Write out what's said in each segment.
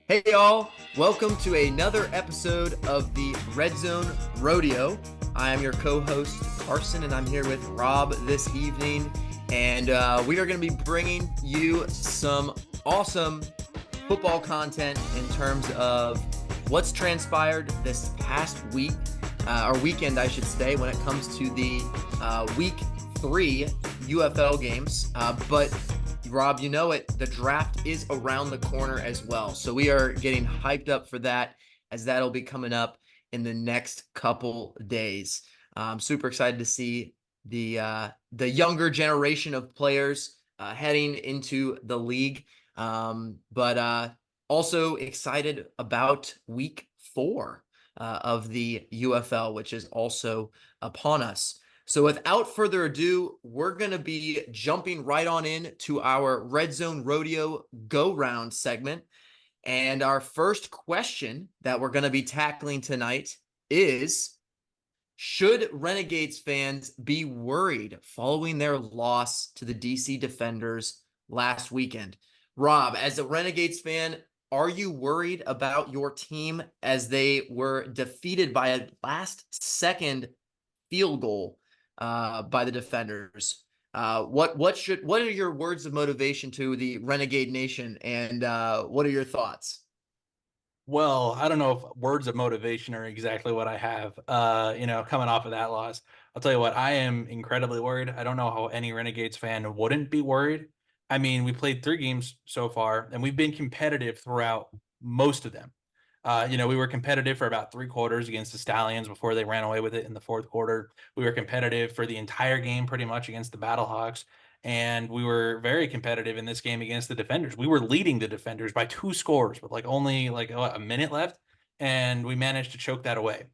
Hey y'all, welcome to another episode of the Redzone Rodeo. I am your co-host Carson, and I'm here with Rob this evening, and we are going to be bringing you some awesome football content in terms of what's transpired this past week, or weekend, I should say, when it comes to the week 3 UFL games. But Rob, you know it, the draft is around the corner as well. So we are getting hyped up for that, as that'll be coming up in the next couple days. I'm super excited to see the younger generation of players heading into the league. But also excited about week 4 of the UFL, which is also upon us. So without further ado, we're going to be jumping right on in to our Redzone Rodeo Go Round segment. And our first question that we're going to be tackling tonight is, should Renegades fans be worried following their loss to the DC Defenders last weekend? Rob, as a Renegades fan, are you worried about your team as they were defeated by a last-second field goal by the Defenders? What are your words of motivation to the Renegade Nation, and what are your thoughts? Well, I don't know if words of motivation are exactly what I have. Coming off of that loss, I'll tell you what, I am incredibly worried. I don't know how any Renegades fan wouldn't be worried. I mean, we played 3 games so far, and we've been competitive throughout most of them. We were competitive for about 3 quarters against the Stallions before they ran away with it in the fourth quarter. We were competitive for the entire game pretty much against the Battlehawks. And we were very competitive in this game against the Defenders. We were leading the Defenders by 2 scores with only a minute left, and we managed to choke that away.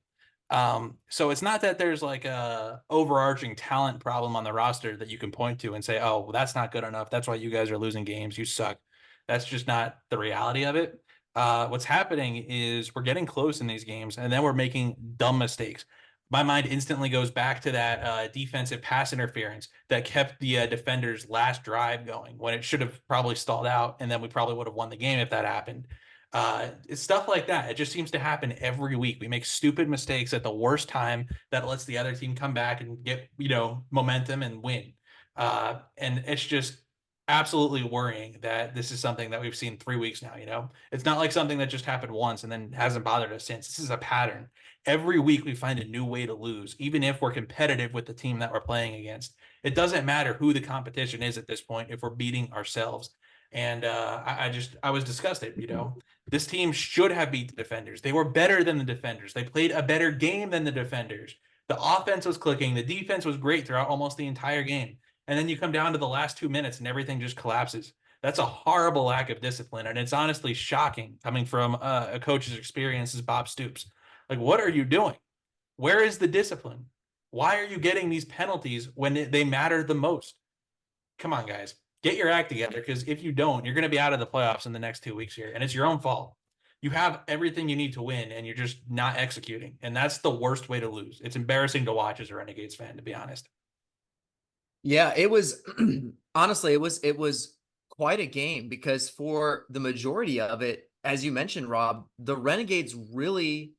So it's not that there's like a overarching talent problem on the roster that you can point to and say, "Oh, well, that's not good enough. That's why you guys are losing games. You suck." That's just not the reality of it. What's happening is we're getting close in these games, and then we're making dumb mistakes. My mind instantly goes back to that defensive pass interference that kept the defenders' last drive going when it should have probably stalled out, and then we probably would have won the game if that happened. It's stuff like that. It just seems to happen every week. We make stupid mistakes at the worst time that lets the other team come back and get, momentum and win. And it's just absolutely worrying that this is something that we've seen 3 weeks now. It's not like something that just happened once and then hasn't bothered us since. This is a pattern. Every week we find a new way to lose, even if we're competitive with the team that we're playing against. It doesn't matter who the competition is at this point if we're beating ourselves. And I was disgusted. This team should have beat the Defenders. They were better than the Defenders. They played a better game than the Defenders. The offense was clicking. The defense was great throughout almost the entire game. And then you come down to the last 2 minutes and everything just collapses. That's a horrible lack of discipline. And it's honestly shocking coming from a coach's experience as Bob Stoops. Like, what are you doing? Where is the discipline? Why are you getting these penalties when they matter the most? Come on, guys. Get your act together, because if you don't, you're going to be out of the playoffs in the next 2 weeks here, and it's your own fault. You have everything you need to win, and you're just not executing, and that's the worst way to lose. It's embarrassing to watch as a Renegades fan, to be honest. Yeah, it was honestly, it was quite a game, because for the majority of it, as you mentioned, Rob, the Renegades really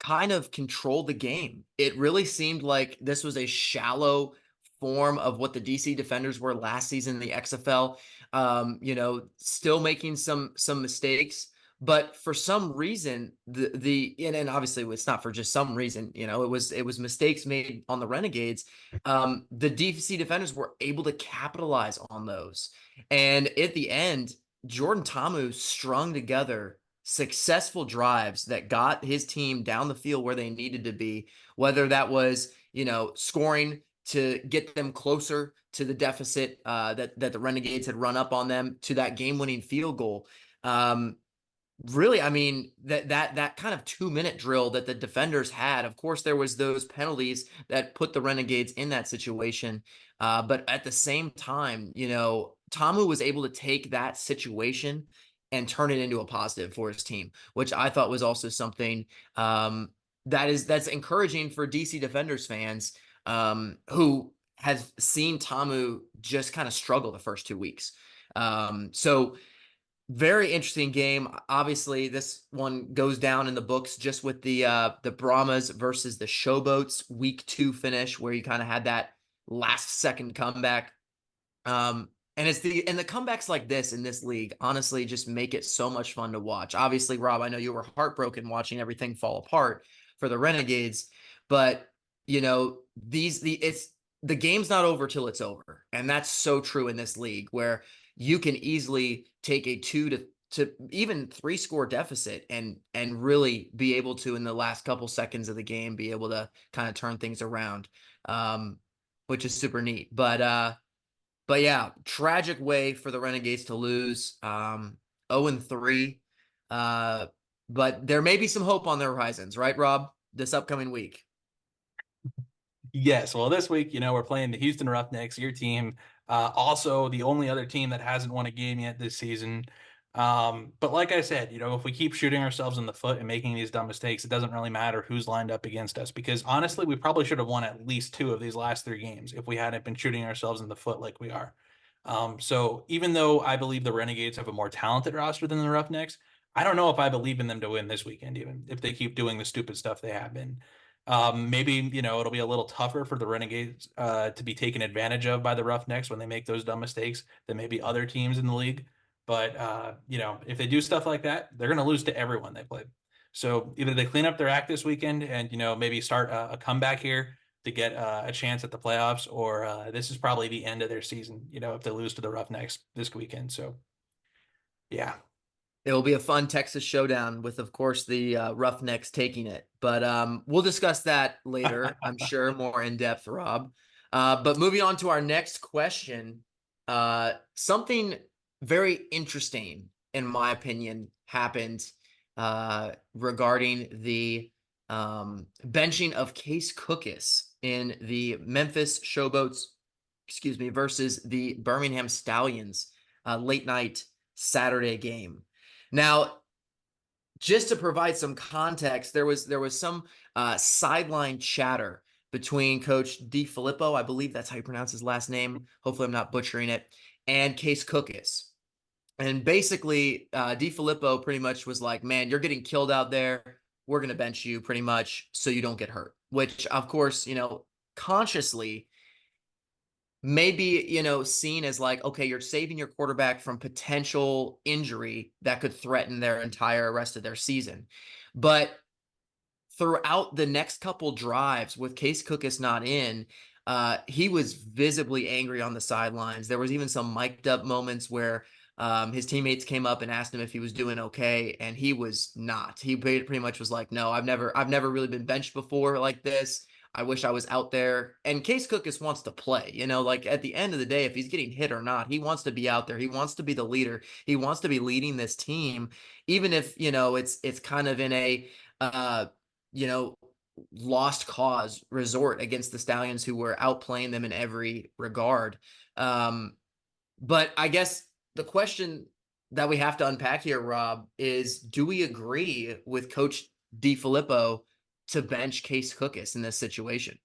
kind of controlled the game. It really seemed like this was a shallow form of what the DC Defenders were last season in the XFL. Still making some mistakes, but for some reason, and obviously it's not for just some reason. It was mistakes made on the Renegades. The DC Defenders were able to capitalize on those, and at the end, Jordan Tamu strung together successful drives that got his team down the field where they needed to be, whether that was, scoring to get them closer to the deficit that the Renegades had run up on them, to that game-winning field goal. Really, I mean, that kind of 2-minute drill that the Defenders had, of course, there was those penalties that put the Renegades in that situation. But at the same time, Tamu was able to take that situation and turn it into a positive for his team, which I thought was also something that's encouraging for DC Defenders fans, who has seen Tamu just kind of struggle the first 2 weeks. So Very interesting game. Obviously, this one goes down in the books just with the Brahmas versus the Showboats week 2 finish, where you kind of had that last second comeback. And the comebacks like this in this league honestly just make it so much fun to watch. Obviously, Rob, I know you were heartbroken watching everything fall apart for the Renegades, but the game's not over till it's over. And that's so true in this league where you can easily take a 2 to even 3 score deficit and really be able to, in the last couple seconds of the game, be able to kind of turn things around. Which is super neat. But yeah, tragic way for the Renegades to lose. 0-3. Uh, but there may be some hope on the horizons, right, Rob? This upcoming week. Yes. Well, this week, we're playing the Houston Roughnecks, your team. Also, the only other team that hasn't won a game yet this season. But like I said, if we keep shooting ourselves in the foot and making these dumb mistakes, it doesn't really matter who's lined up against us because honestly, we probably should have won at least 2 of these last 3 games if we hadn't been shooting ourselves in the foot like we are. So even though I believe the Renegades have a more talented roster than the Roughnecks, I don't know if I believe in them to win this weekend, even if they keep doing the stupid stuff they have been. Maybe, it'll be a little tougher for the Renegades to be taken advantage of by the Roughnecks when they make those dumb mistakes than maybe other teams in the league. But, if they do stuff like that, they're going to lose to everyone they play. So either they clean up their act this weekend and, maybe start a comeback here to get a chance at the playoffs, or this is probably the end of their season, if they lose to the Roughnecks this weekend. So, yeah. It will be a fun Texas showdown with, of course, the Roughnecks taking it. But we'll discuss that later, I'm sure, more in depth, Rob. But moving on to our next question, something very interesting, in my opinion, happened regarding the benching of Case Cookus in the Memphis Showboats, excuse me, versus the Birmingham Stallions late night Saturday game. Now, just to provide some context, there was some sideline chatter between Coach DiFilippo, I believe that's how you pronounce his last name. Hopefully, I'm not butchering it, and Case Cookus. And basically, DiFilippo pretty much was like, "Man, you're getting killed out there. We're gonna bench you pretty much so you don't get hurt." Which, of course, consciously maybe seen as like, okay, you're saving your quarterback from potential injury that could threaten their entire rest of their season. But throughout the next couple drives with Case Cookus not in, he was visibly angry on the sidelines. There was even some mic'd up moments where his teammates came up and asked him if he was doing okay, and he was not. He pretty much was like, "No, I've never really been benched before like this. I wish I was out there." And Case Cookus wants to play. Like at the end of the day, if he's getting hit or not, he wants to be out there. He wants to be the leader. He wants to be leading this team, even if it's kind of in a uh, you know, lost cause resort against the Stallions, who were outplaying them in every regard. But I guess the question that we have to unpack here, Rob, is do we agree with Coach DiFilippo to bench Case Cookus in this situation?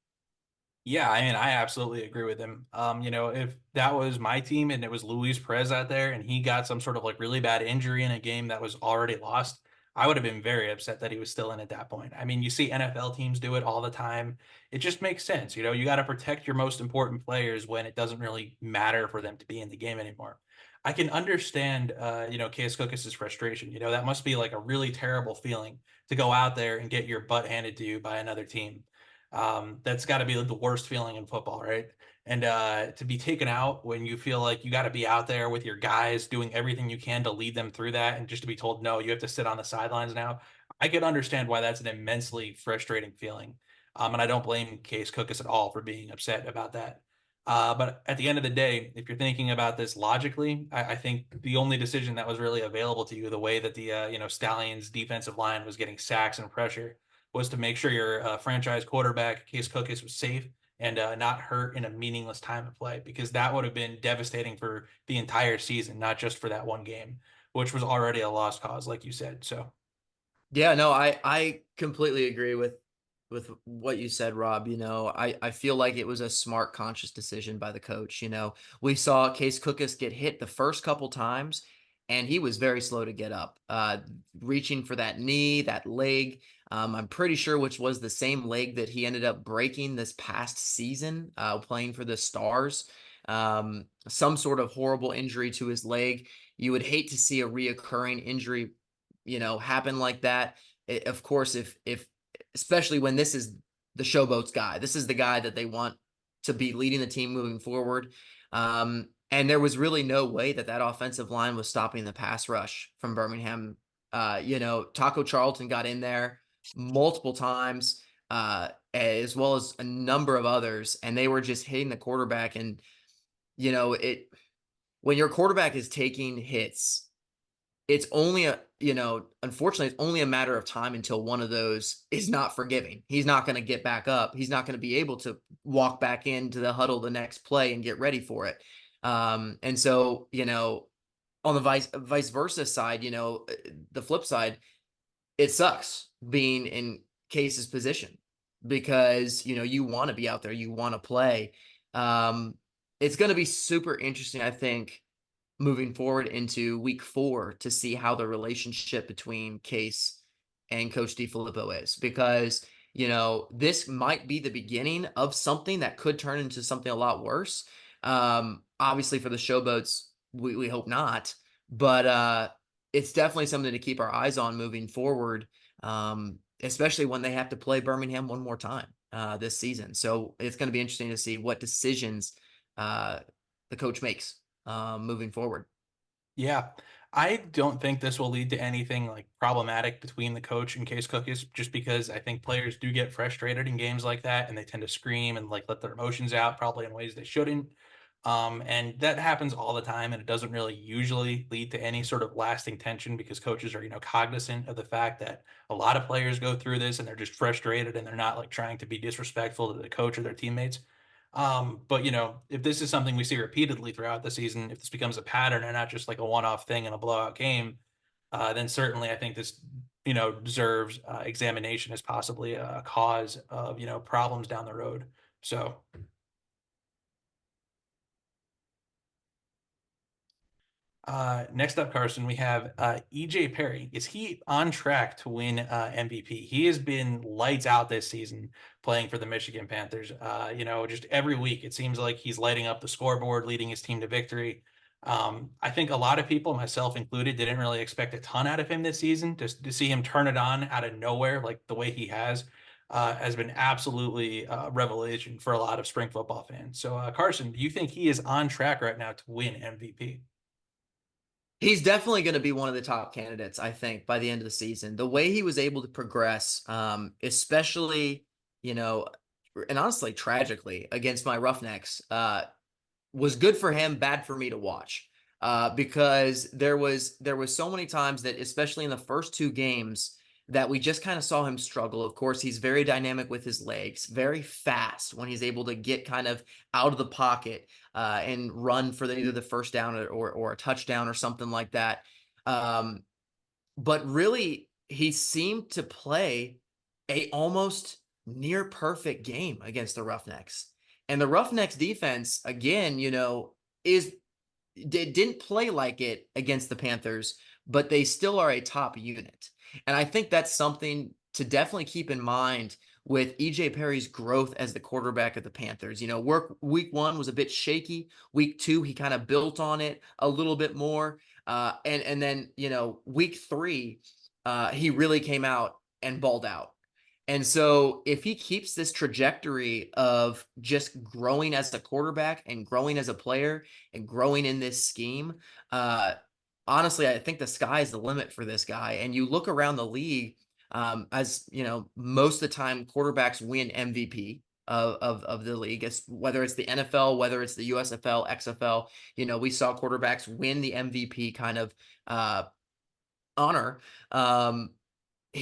Yeah, I mean, I absolutely agree with him. If that was my team and it was Luis Perez out there and he got some sort of like really bad injury in a game that was already lost, I would have been very upset that he was still in at that point. I mean, you see NFL teams do it all the time. It just makes sense. You got to protect your most important players when it doesn't really matter for them to be in the game anymore. I can understand, Case Cookus' frustration. That must be like a really terrible feeling to go out there and get your butt handed to you by another team. That's got to be the worst feeling in football, right? And to be taken out when you feel like you got to be out there with your guys doing everything you can to lead them through that, and just to be told, no, you have to sit on the sidelines now. I could understand why that's an immensely frustrating feeling. And I don't blame Case Cookus at all for being upset about that. But at the end of the day, if you're thinking about this logically, I think the only decision that was really available to you, the way that the Stallions defensive line was getting sacks and pressure, was to make sure your franchise quarterback, Case Cookus, was safe and not hurt in a meaningless time of play, because that would have been devastating for the entire season, not just for that one game, which was already a lost cause, like you said. So, Yeah, no, I completely agree with what you said, Rob. I feel like it was a smart, conscious decision by the coach. We saw Case Cookus get hit the first couple times, and he was very slow to get up, reaching for that knee, that leg. I'm pretty sure which was the same leg that he ended up breaking this past season, playing for the Stars. Some sort of horrible injury to his leg. You would hate to see a reoccurring injury, happen like that. Of course, if especially when this is the showboats guy, this is the guy that they want to be leading the team moving forward. And there was really no way that offensive line was stopping the pass rush from Birmingham. Taco Charlton got in there multiple times, as well as a number of others, and they were just hitting the quarterback. And it when your quarterback is taking hits, it's only unfortunately, it's only a matter of time until one of those is not forgiving. He's not going to get back up. He's not going to be able to walk back into the huddle the next play and get ready for it. And so, on the vice versa side, the flip side, it sucks being in Case's position because, you want to be out there, you want to play. It's going to be super interesting, I think, moving forward into week 4 to see how the relationship between Case and Coach DiFilippo is, because, this might be the beginning of something that could turn into something a lot worse. Obviously for the Showboats, we hope not, but it's definitely something to keep our eyes on moving forward, especially when they have to play Birmingham one more time this season. So it's going to be interesting to see what decisions the coach makes moving forward. Yeah. I don't think this will lead to anything like problematic between the coach and Case Cookies, just because I think players do get frustrated in games like that and they tend to scream and like let their emotions out probably in ways they shouldn't. And that happens all the time, and it doesn't really usually lead to any sort of lasting tension because coaches are, cognizant of the fact that a lot of players go through this and they're just frustrated and they're not like trying to be disrespectful to the coach or their teammates. But if this is something we see repeatedly throughout the season, if this becomes a pattern and not just like a one-off thing in a blowout game, then certainly I think this, deserves examination as possibly a cause of, problems down the road. So next up, Carson, we have EJ Perry. Is he on track to win MVP? He has been lights out this season playing for the Michigan Panthers. Just every week it seems like he's lighting up the scoreboard, leading his team to victory. I think a lot of people, myself included, didn't really expect a ton out of him this season. Just to see him turn it on out of nowhere, like the way he has been absolutely revelation for a lot of spring football fans. So, Carson, do you think he is on track right now to win MVP? He's definitely going to be one of the top candidates, I think, by the end of the season. The way he was able to progress, especially, you know, and honestly, tragically against my Roughnecks, was good for him, bad for me to watch. Because there was so many times that, especially in the first 2 games, that we just kind of saw him struggle. Of course, he's very dynamic with his legs, very fast when he's able to get kind of out of the pocket and run for either the first down or a touchdown or something like that. Um, but really, he seemed to play a almost near perfect game against the Roughnecks. And the Roughnecks defense, again, is didn't play like it against the Panthers, but they still are a top unit. And I think that's something to definitely keep in mind with EJ Perry's growth as the quarterback of the Panthers. Week 1 was a bit shaky. Week 2, he kind of built on it a little bit more. And then, week 3, he really came out and balled out. And so if he keeps this trajectory of just growing as a quarterback and growing as a player and growing in this scheme, honestly, I think the sky is the limit for this guy. And you look around the league, as most of the time quarterbacks win MVP of the league, whether it's the NFL, whether it's the USFL, XFL. We saw quarterbacks win the MVP kind of honor.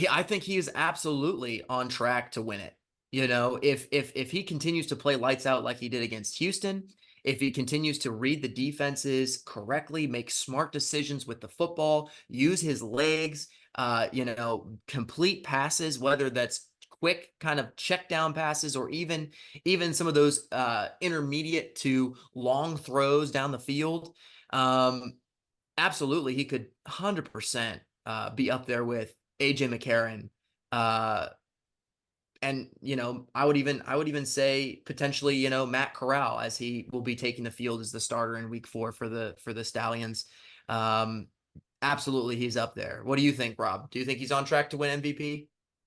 I think he is absolutely on track to win it. If he continues to play lights out like he did against Houston, if he continues to read the defenses correctly, make smart decisions with the football, use his legs, complete passes, whether that's quick kind of check down passes or even some of those intermediate to long throws down the field. absolutely, he could 100% be up there with AJ McCarron. Uh, and I would even say potentially Matt Corral, as he will be taking the field as the starter in Week 4 for the Stallions. Um, Absolutely, he's up there. What do you think, Rob? Do you think he's on track to win MVP?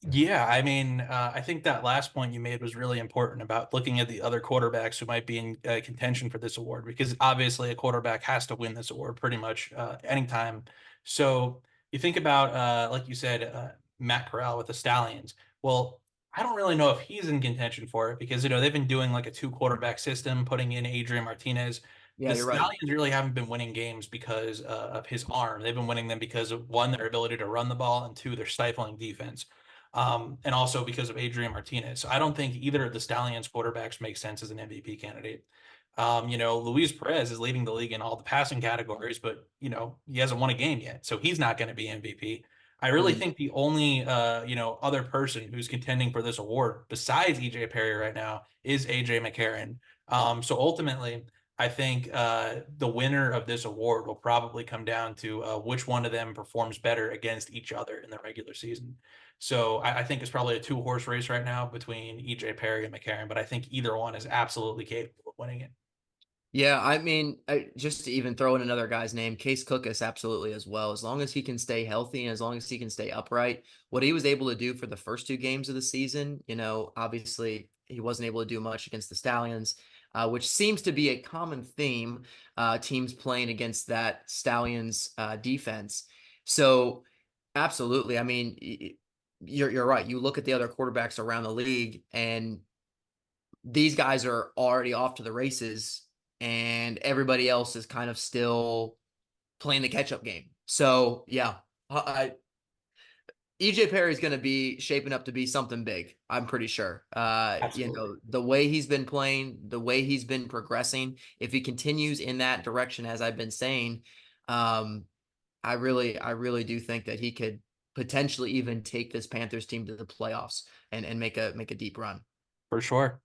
Yeah, I mean, I think that last point you made was really important about looking at the other quarterbacks who might be in contention for this award, because obviously a quarterback has to win this award pretty much anytime. So you think about, like you said, Matt Corral with the Stallions. Well, I don't really know if he's in contention for it because, they've been doing like a two quarterback system, putting in Adrian Martinez. Yeah, The you're right. Stallions really haven't been winning games because of his arm. They've been winning them because of one, their ability to run the ball, and two, their stifling defense, and also because of Adrian Martinez. So I don't think either of the Stallions quarterbacks make sense as an MVP candidate. Luis Perez is leading the league in all the passing categories, but he hasn't won a game yet, so he's not going to be MVP. I really Mhm. think the only other person who's contending for this award besides EJ Perry right now is AJ McCarron. So ultimately, I think the winner of this award will probably come down to which one of them performs better against each other in the regular season. So I think it's probably a two-horse race right now between EJ Perry and McCarron, but I think either one is absolutely capable of winning it. Yeah, I mean, just to even throw in another guy's name, Case Cookus, absolutely as well. As long as he can stay healthy and as long as he can stay upright, what he was able to do for the first two games of the season, obviously he wasn't able to do much against the Stallions, which seems to be a common theme. Teams playing against that Stallions defense. So, absolutely, I mean, you're right. You look at the other quarterbacks around the league, and these guys are already off to the races, and everybody else is kind of still playing the catch-up game. So yeah, EJ Perry is going to be shaping up to be something big. I'm pretty sure. Absolutely. The way he's been playing, the way he's been progressing, if he continues in that direction, as I've been saying, um, I really do think that he could potentially even take this Panthers team to the playoffs and make a deep run. For sure.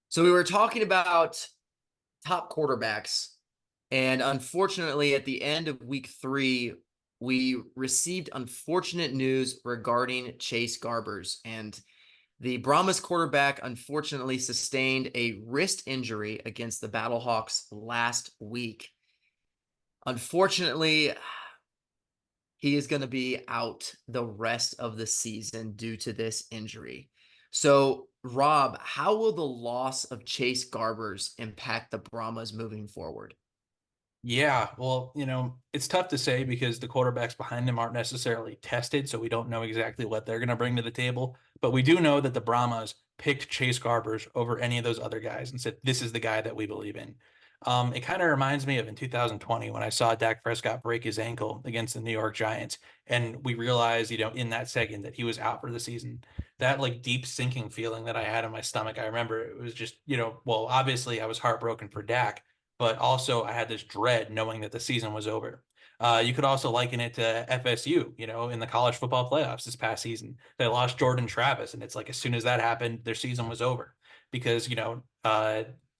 So we were talking about top quarterbacks. And unfortunately, at the end of Week 3, we received unfortunate news regarding Chase Garbers. And the Brahmas quarterback unfortunately sustained a wrist injury against the Battlehawks last week. Unfortunately, he is going to be out the rest of the season due to this injury. So, Rob, how will the loss of Chase Garbers impact the Brahmas moving forward? Yeah, well, it's tough to say because the quarterbacks behind them aren't necessarily tested, so we don't know exactly what they're going to bring to the table. But we do know that the Brahmas picked Chase Garbers over any of those other guys and said, this is the guy that we believe in. It kind of reminds me of in 2020 when I saw Dak Prescott break his ankle against the New York Giants, and we realized, in that second that he was out for the season. That like deep sinking feeling that I had in my stomach, I remember it was just, well, obviously I was heartbroken for Dak, but also I had this dread knowing that the season was over. You could also liken it to FSU, in the college football playoffs this past season. They lost Jordan Travis, and it's like as soon as that happened, their season was over because,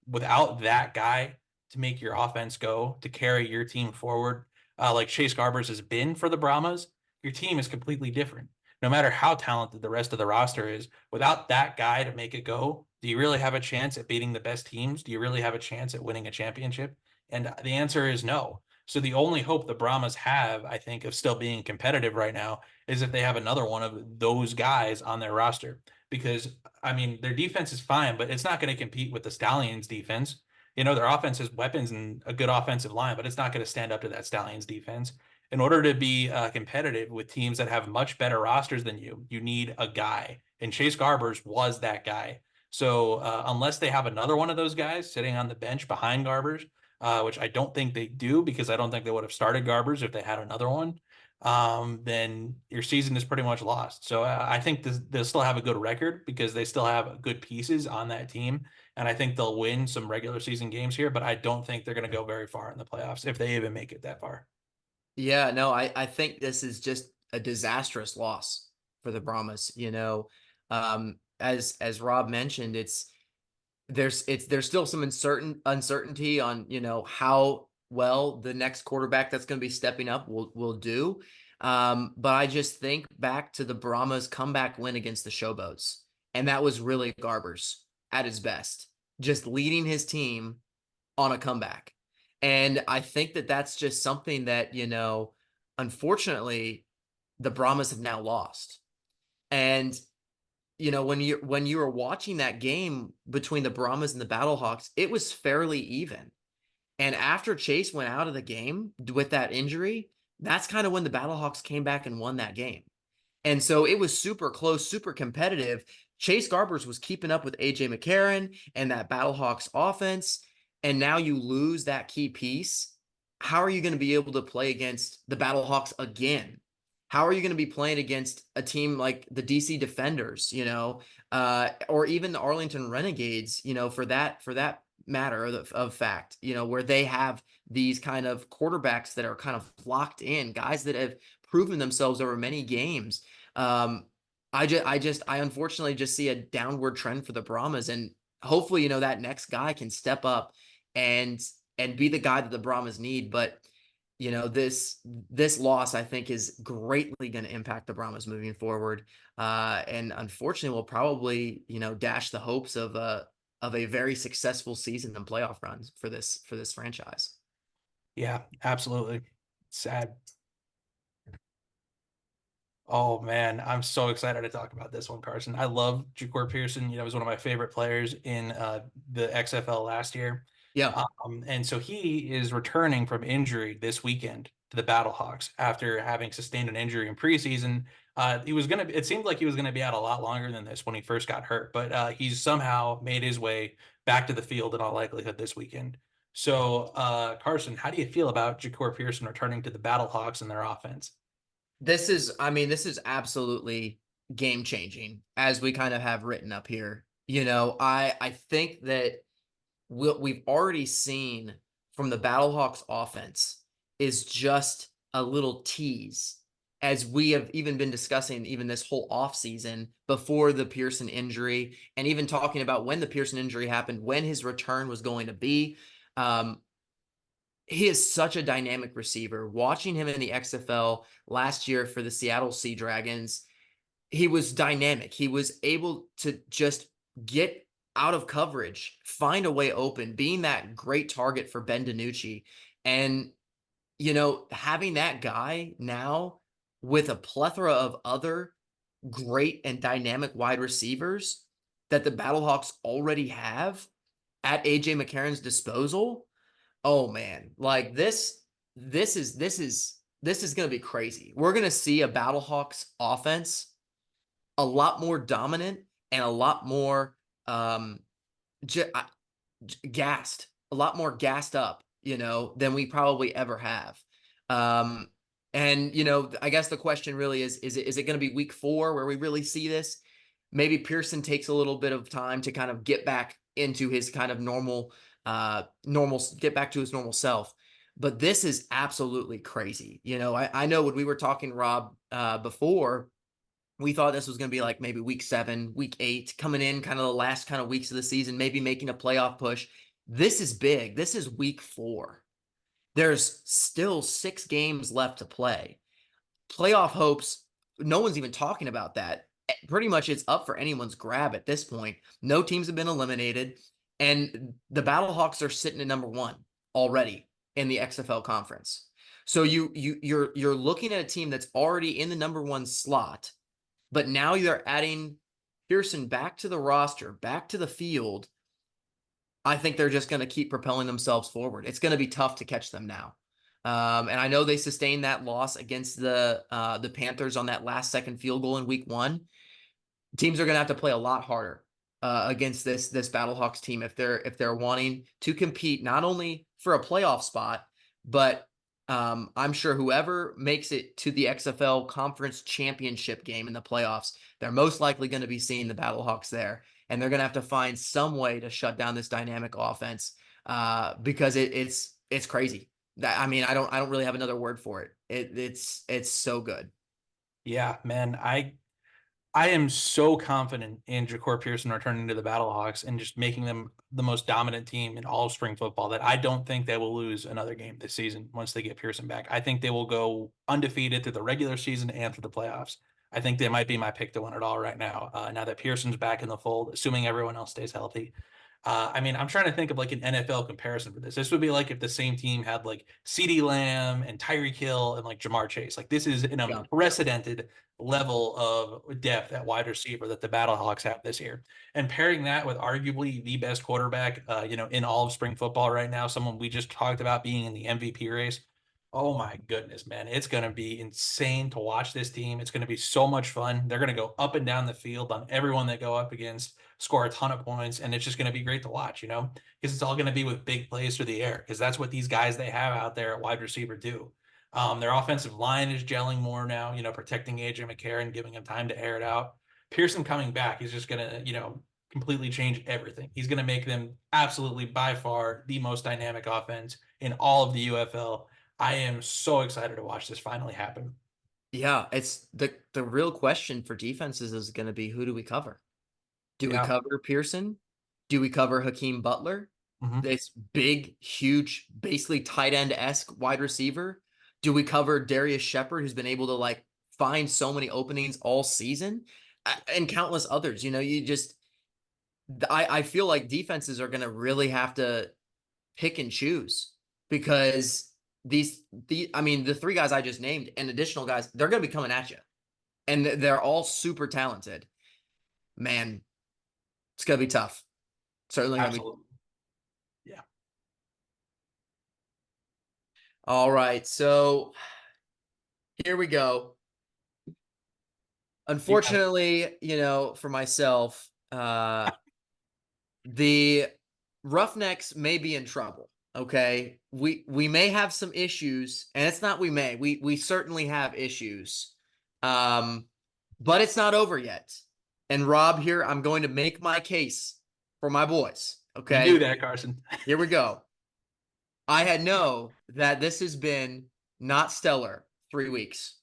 without that guy to make your offense go, to carry your team forward, like Chase Garbers has been for the Brahmas, your team is completely different. No matter how talented the rest of the roster is, without that guy to make it go, do you really have a chance at beating the best teams? Do you really have a chance at winning a championship? And the answer is no. So the only hope the Brahmas have, I think, of still being competitive right now is if they have another one of those guys on their roster. Because, I mean, their defense is fine, but it's not going to compete with the Stallions defense. Their offense has weapons and a good offensive line, but it's not going to stand up to that Stallions defense. In order to be competitive with teams that have much better rosters than you need a guy. And Chase Garbers was that guy. So unless they have another one of those guys sitting on the bench behind Garbers, which I don't think they do because I don't think they would have started Garbers if they had another one, then your season is pretty much lost. So I think they'll still have a good record because they still have good pieces on that team. And I think they'll win some regular season games here, but I don't think they're going to go very far in the playoffs if they even make it that far. Yeah, no, I think this is just a disastrous loss for the Brahmas. As Rob mentioned, there's still some uncertainty on, how well the next quarterback that's going to be stepping up will do. But I just think back to the Brahmas comeback win against the Showboats, and that was really Garbers at his best, just leading his team on a comeback. And I think that that's just something that, unfortunately, the Brahmas have now lost. And when you were watching that game between the Brahmas and the Battlehawks, it was fairly even. And after Chase went out of the game with that injury, that's kind of when the Battlehawks came back and won that game. And so it was super close, super competitive. Chase Garbers was keeping up with AJ McCarron and that Battlehawks offense. And now you lose that key piece. How are you going to be able to play against the Battlehawks again? How are you going to be playing against a team like the DC Defenders, or even the Arlington Renegades, for that matter of fact, where they have these kind of quarterbacks that are kind of locked in, guys that have proven themselves over many games. um, I unfortunately just see a downward trend for the Brahmas, and hopefully, that next guy can step up and be the guy that the Brahmas need. But this loss, I think, is greatly going to impact the Brahmas moving forward, and unfortunately, will probably dash the hopes of a very successful season and playoff runs for this franchise. Yeah, absolutely. Sad. Oh man, I'm so excited to talk about this one, Carson. I love Ja'Cour Pearson. He was one of my favorite players in the XFL last year. Yeah. And so he is returning from injury this weekend to the Battlehawks after having sustained an injury in preseason. It seemed like he was gonna be out a lot longer than this when he first got hurt, but he's somehow made his way back to the field in all likelihood this weekend. So, Carson, how do you feel about Ja'Cour Pearson returning to the Battlehawks and their offense? This is absolutely game changing, as we kind of have written up here. I think that what we've already seen from the Battlehawks offense is just a little tease, as we have even been discussing even this whole offseason before the Pearson injury, and even talking about when the Pearson injury happened, when his return was going to be. Um, he is such a dynamic receiver. Watching him in the XFL last year for the Seattle Sea Dragons, he was dynamic. He was able to just get out of coverage, find a way open, being that great target for Ben DiNucci. And, having that guy now with a plethora of other great and dynamic wide receivers that the Battlehawks already have at AJ McCarron's disposal. Oh man, like this is going to be crazy. We're going to see a Battlehawks offense a lot more dominant and a lot more um gassed, a lot more gassed up, than we probably ever have. Um and I guess the question really is it going to be week 4 where we really see this? Maybe Pearson takes a little bit of time to kind of get back into his kind of get back to his normal self. But this is absolutely crazy. I know when we were talking, Rob, before, we thought this was going to be like maybe week 7, week 8, coming in kind of the last kind of weeks of the season, maybe making a playoff push. This is big. This is week 4. There's still 6 games left to play. Playoff hopes, no one's even talking about that. Pretty much it's up for anyone's grab at this point. No teams have been eliminated, and the Battlehawks are sitting at number 1 already in the XFL conference. So you're looking at a team that's already in the number 1 slot, but now you're adding Pearson back to the roster, back to the field. I think they're just going to keep propelling themselves forward. It's going to be tough to catch them now. And I know they sustained that loss against the Panthers on that last second field goal in week 1. Teams are going to have to play a lot harder against this Battlehawks team if they're wanting to compete not only for a playoff spot, but I'm sure whoever makes it to the XFL Conference Championship game in the playoffs, they're most likely going to be seeing the Battlehawks there, and they're going to have to find some way to shut down this dynamic offense because it's crazy. I don't really have another word for it. It's so good. Yeah, man, I I am so confident in Ja'Cour Pearson returning to the Battlehawks and just making them the most dominant team in all of spring football that I don't think they will lose another game this season once they get Pearson back. I think they will go undefeated through the regular season and through the playoffs. I think they might be my pick to win it all right now. Now that Pearson's back in the fold, assuming everyone else stays healthy. I mean, I'm trying to think of like an NFL comparison for this. This would be like if the same team had like CeeDee Lamb and Tyreek Hill and like Jamar Chase. Like this is an Yeah. unprecedented level of depth at wide receiver that the Battlehawks have this year. And pairing that with arguably the best quarterback, in all of spring football right now, someone we just talked about being in the MVP race. Oh my goodness, man. It's going to be insane to watch this team. It's going to be so much fun. They're going to go up and down the field on everyone they go up against, score a ton of points, and it's just going to be great to watch, because it's all going to be with big plays through the air, because that's what these guys they have out there at wide receiver do. Their offensive line is gelling more now, protecting AJ McCarron, giving him time to air it out. Pearson coming back is just going to, completely change everything. He's going to make them absolutely by far the most dynamic offense in all of the UFL. I am so excited to watch this finally happen. Yeah, it's the real question for defenses is going to be, who do we cover? Do we Yeah. cover Pearson? Do we cover Hakeem Butler? Mm-hmm. This big, huge, basically tight end-esque wide receiver? Do we cover Darius Shepard, who's been able to like find so many openings all season, and countless others? I feel like defenses are going to really have to pick and choose, because the three guys I just named and additional guys, they're going to be coming at you, and they're all super talented. Man, it's going to be tough. Certainly going to be. Absolutely. Yeah. All right. So here we go. You got it. Unfortunately, for myself, the Roughnecks may be in trouble. Okay. We may have some issues, and it's not we certainly have issues. But it's not over yet. And Rob, here I'm going to make my case for my boys. You knew Okay. that, Carson. Here we go. I know that this has been not stellar 3 weeks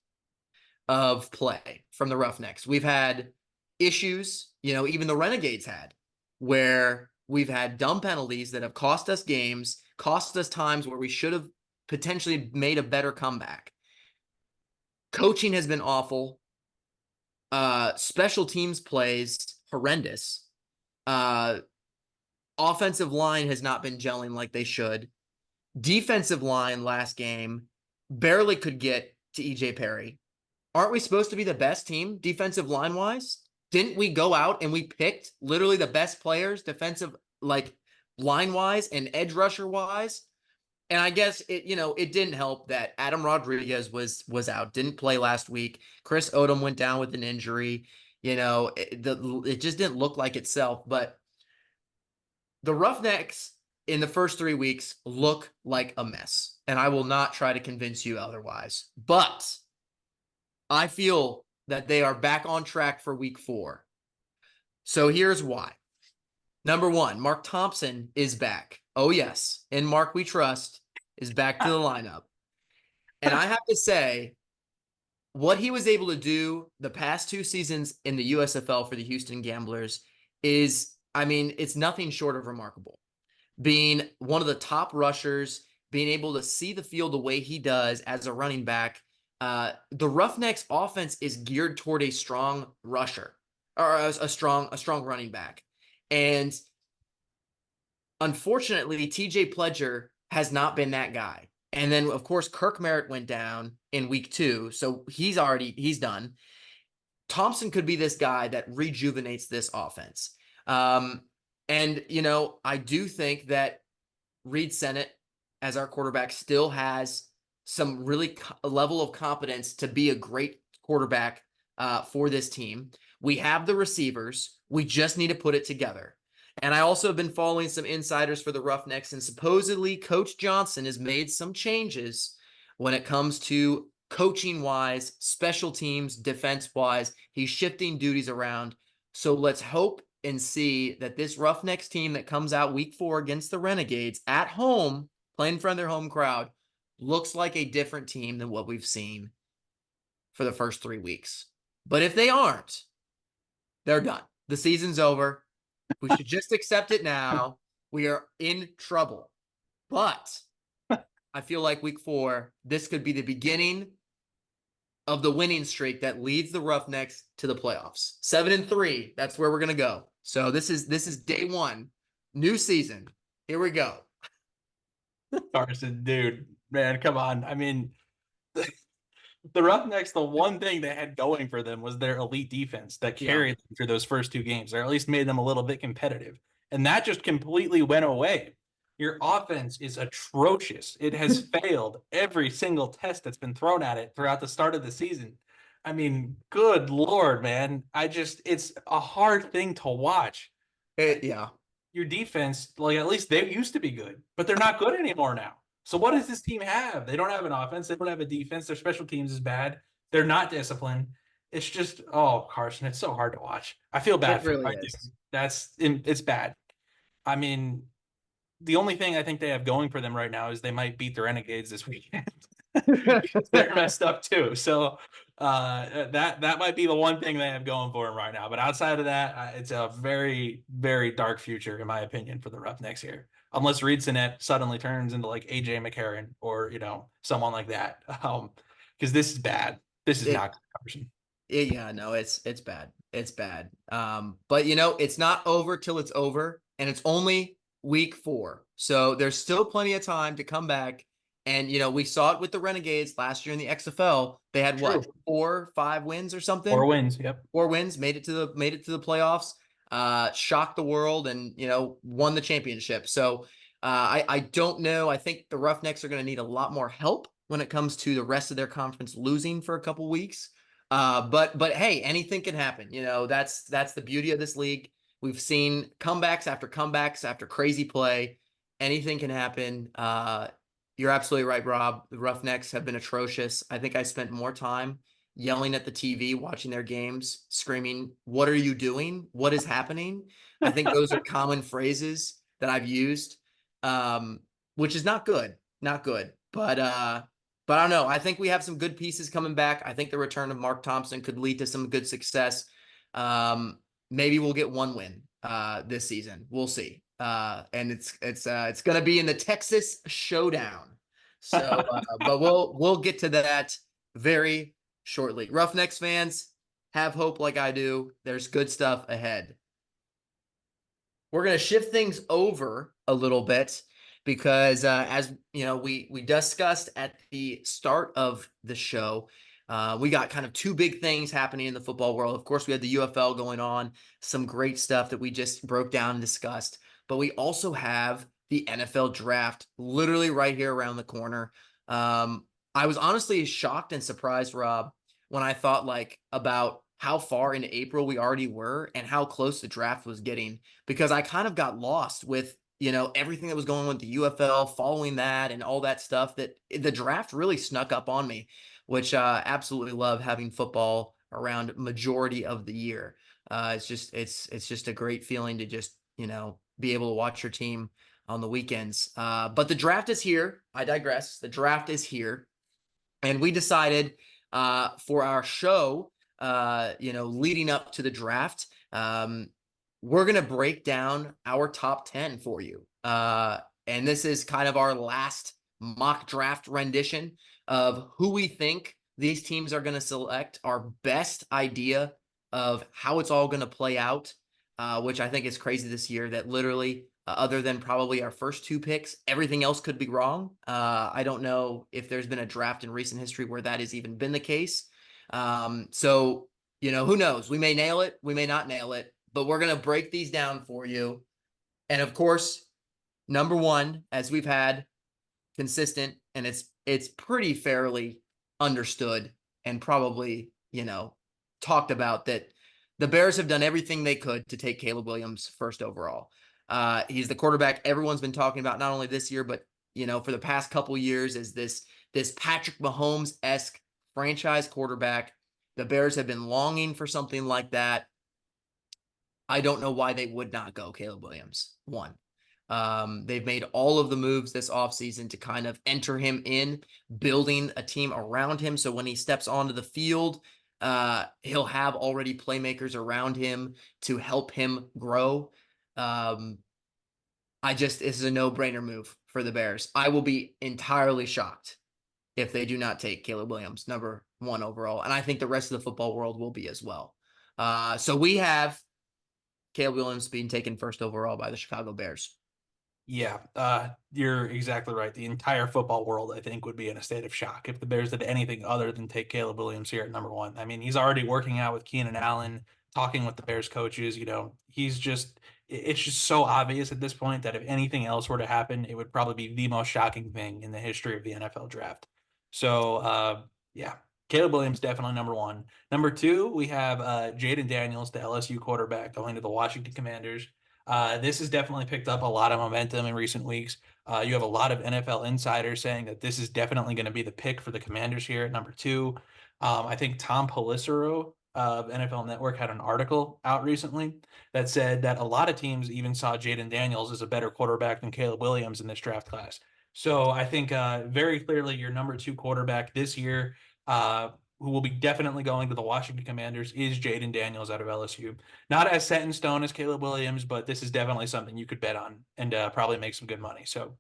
of play from the Roughnecks. We've had issues, even the Renegades had, where we've had dumb penalties that have cost us games, cost us times where we should have potentially made a better comeback. Coaching has been awful. Special teams plays horrendous. Offensive line has not been gelling like they should. Defensive line last game barely could get to EJ Perry. Aren't we supposed to be the best team defensive line wise? Didn't we go out and we picked literally the best players defensive, like line wise and edge rusher wise? And I guess it didn't help that Adam Rodriguez was out, didn't play last week. Chris Odom went down with an injury. It just didn't look like itself. But the Roughnecks in the first 3 weeks look like a mess, and I will not try to convince you otherwise. But I feel that they are back on track for week 4. So here's why. Number 1, Mark Thompson is back. Oh, yes. In Mark we trust is back to the lineup. And I have to say, what he was able to do the past 2 seasons in the USFL for the Houston Gamblers is, it's nothing short of remarkable. Being one of the top rushers, being able to see the field the way he does as a running back. The Roughnecks offense is geared toward a strong rusher, or a strong running back. And unfortunately, TJ Pledger has not been that guy. And then, of course, Kirk Merritt went down in week 2. So he's done. Thompson could be this guy that rejuvenates this offense. And I do think that Reed Sennett, as our quarterback, still has some really level of competence to be a great quarterback for this team. We have the receivers. We just need to put it together. And I also have been following some insiders for the Roughnecks, and supposedly Coach Johnson has made some changes when it comes to coaching-wise, special teams, defense-wise. He's shifting duties around. So let's hope and see that this Roughnecks team that comes out week 4 against the Renegades at home, playing in front of their home crowd, looks like a different team than what we've seen for the first 3 weeks. But if they aren't, They're done. The season's over. We should just accept it now. We are in trouble. But I feel like week 4, this could be the beginning of the winning streak that leads the Roughnecks to the playoffs. 7-3, that's where we're gonna go. So this is day 1, new season. Here we go. Carson, dude, man, come on. I mean, the Roughnecks, the one thing they had going for them was their elite defense that Yeah, carried them through those first 2 games, or at least made them a little bit competitive. And that just completely went away. Your offense is atrocious. It has failed every single test that's been thrown at it throughout the start of the season. I mean, good Lord, man. It's a hard thing to watch. yeah. Your defense, like at least they used to be good, but they're not good anymore now. So what does this team have? They don't have an offense. They don't have a defense. Their special teams is bad. They're not disciplined. It's just, oh, Carson, it's so hard to watch. I feel bad It for them. really is. It's bad. I mean, the only thing I think they have going for them right now is they might beat the Renegades this weekend. They're messed up too. So that might be the one thing they have going for them right now. But outside of that, it's a very, very dark future, in my opinion, for the Roughnecks here. Unless Reed Sinet suddenly turns into like AJ McCarron or, someone like that. Because this is bad. This is It, not good. yeah, no, it's bad. It's bad. But it's not over till it's over, and it's only week 4. So there's still plenty of time to come back. And we saw it with the Renegades last year in the XFL. They had what, True. 4, 5 wins or something? 4 wins. Yep. 4 wins, made it to the playoffs, shocked the world, and won the championship. So I don't know. I think the Roughnecks are going to need a lot more help when it comes to the rest of their conference losing for a couple weeks. But hey, anything can happen. That's the beauty of this league. We've seen comebacks after crazy play. Anything can happen. You're absolutely right, Rob. The Roughnecks have been atrocious. I think I spent more time yelling at the TV, watching their games, screaming, "What are you doing? What is happening?" I think those are common phrases that I've used, which is not good, not good. But I don't know. I think we have some good pieces coming back. I think the return of Mark Thompson could lead to some good success. Maybe we'll get 1 win this season. We'll see. And it's going to be in the Texas Showdown. So, but we'll get to that very shortly. Roughnecks fans, have hope like I do. There's good stuff ahead. We're going to shift things over a little bit because as we discussed at the start of the show, we got kind of 2 big things happening in the football world. Of course, we had the UFL going on, some great stuff that we just broke down and discussed, but we also have the NFL draft literally right here around the corner. I was honestly shocked and surprised, Rob, when I thought about how far into April we already were and how close the draft was getting, because I kind of got lost with everything that was going on with the UFL, following that and all that stuff, that the draft really snuck up on me, which absolutely love having football around majority of the year. It's just a great feeling to just be able to watch your team on the weekends. But the draft is here. I digress. The draft is here, and we decided for our show, leading up to the draft, we're going to break down our top 10 for you. And this is kind of our last mock draft rendition of who we think these teams are going to select, our best idea of how it's all going to play out, which I think is crazy this year that literally, other than probably our first 2 picks, everything else could be wrong. I don't know if there's been a draft in recent history where that has even been the case. So, who knows? We may nail it. We may not nail it, but we're going to break these down for you. And of course, number 1, as we've had consistent, and it's pretty fairly understood and probably, talked about, that the Bears have done everything they could to take Caleb Williams first overall. He's the quarterback everyone's been talking about, not only this year, but, for the past couple years, as this Patrick Mahomes-esque franchise quarterback. The Bears have been longing for something like that. I don't know why they would not go Caleb Williams. 1. They've made all of the moves this offseason to kind of enter him in, building a team around him. So when he steps onto the field, He'll have already playmakers around him to help him grow. Um, this is a no-brainer move for the Bears. I will be entirely shocked if they do not take Caleb Williams, number one overall. And I think the rest of the football world will be as well. So we have Caleb Williams being taken first overall by the Chicago Bears. Yeah, you're exactly right. The entire football world, I think, would be in a state of shock if the Bears did anything other than take Caleb Williams here at number one. I mean, he's already working out with Keenan Allen, talking with the Bears coaches. He's just, it's just so obvious at this point that if anything else were to happen, it would probably be the most shocking thing in the history of the NFL draft. So, yeah, Caleb Williams definitely number one. Number two, we have Jaden Daniels, the LSU quarterback, going to the Washington Commanders. This has definitely picked up a lot of momentum in recent weeks. You have a lot of NFL insiders saying that this is definitely going to be the pick for the Commanders here at number two. I think Tom Pelissero of NFL Network had an article out recently that said that a lot of teams even saw Jaden Daniels as a better quarterback than Caleb Williams in this draft class. So I think very clearly your number two quarterback this year, who will be definitely going to the Washington Commanders, is Jaden Daniels out of LSU. Not as set in stone as Caleb Williams, but this is definitely something you could bet on and probably make some good money. So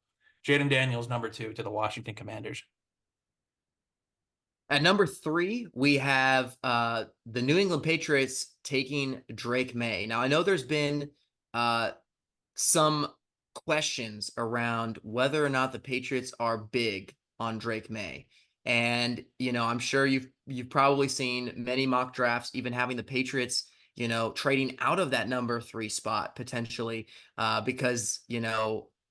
Jaden Daniels, number two to the Washington Commanders. At number three, we have the New England Patriots taking Drake May. Now, I know there's been some questions around whether or not the Patriots are big on Drake May. And, I'm sure you've probably seen many mock drafts, even having the Patriots, trading out of that number three spot potentially, because,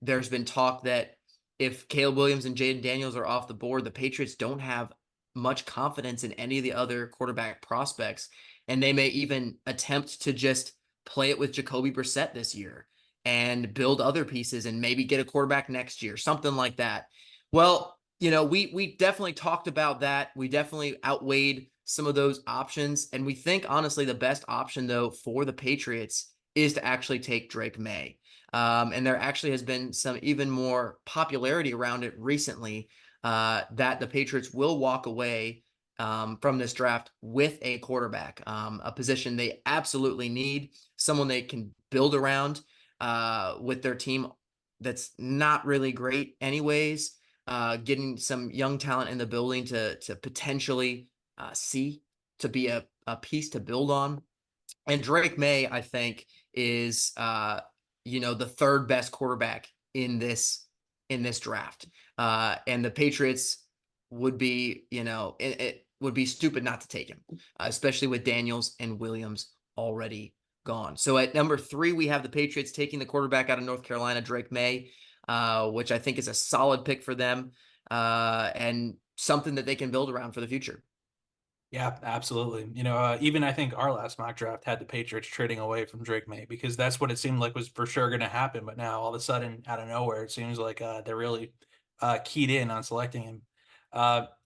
there's been talk that if Caleb Williams and Jaden Daniels are off the board, the Patriots don't have much confidence in any of the other quarterback prospects. And they may even attempt to just play it with Jacoby Brissett this year and build other pieces and maybe get a quarterback next year, something like that. Well, we definitely talked about that. We definitely outweighed some of those options. And we think, honestly, the best option, though, for the Patriots is to actually take Drake May. And there actually has been some even more popularity around it recently, that the Patriots will walk away from this draft with a quarterback, a position they absolutely need, someone they can build around with their team that's not really great anyways, getting some young talent in the building to potentially to be a piece to build on. And Drake May, I think, is the third best quarterback in this draft. And the Patriots would be, it would be stupid not to take him, especially with Daniels and Williams already gone. So at number three, we have the Patriots taking the quarterback out of North Carolina, Drake May, which I think is a solid pick for them, and something that they can build around for the future. Yeah, absolutely. Even I think our last mock draft had the Patriots trading away from Drake May because that's what it seemed like was for sure going to happen. But now all of a sudden, out of nowhere, it seems like they're really keyed in on selecting him.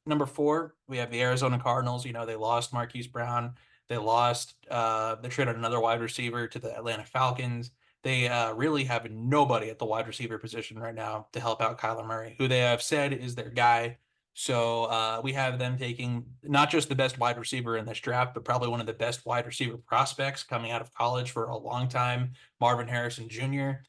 Number four, we have the Arizona Cardinals. They lost Marquise Brown. They traded another wide receiver to the Atlanta Falcons. They really have nobody at the wide receiver position right now to help out Kyler Murray, who they have said is their guy. So we have them taking not just the best wide receiver in this draft, but probably one of the best wide receiver prospects coming out of college for a long time, Marvin Harrison Jr.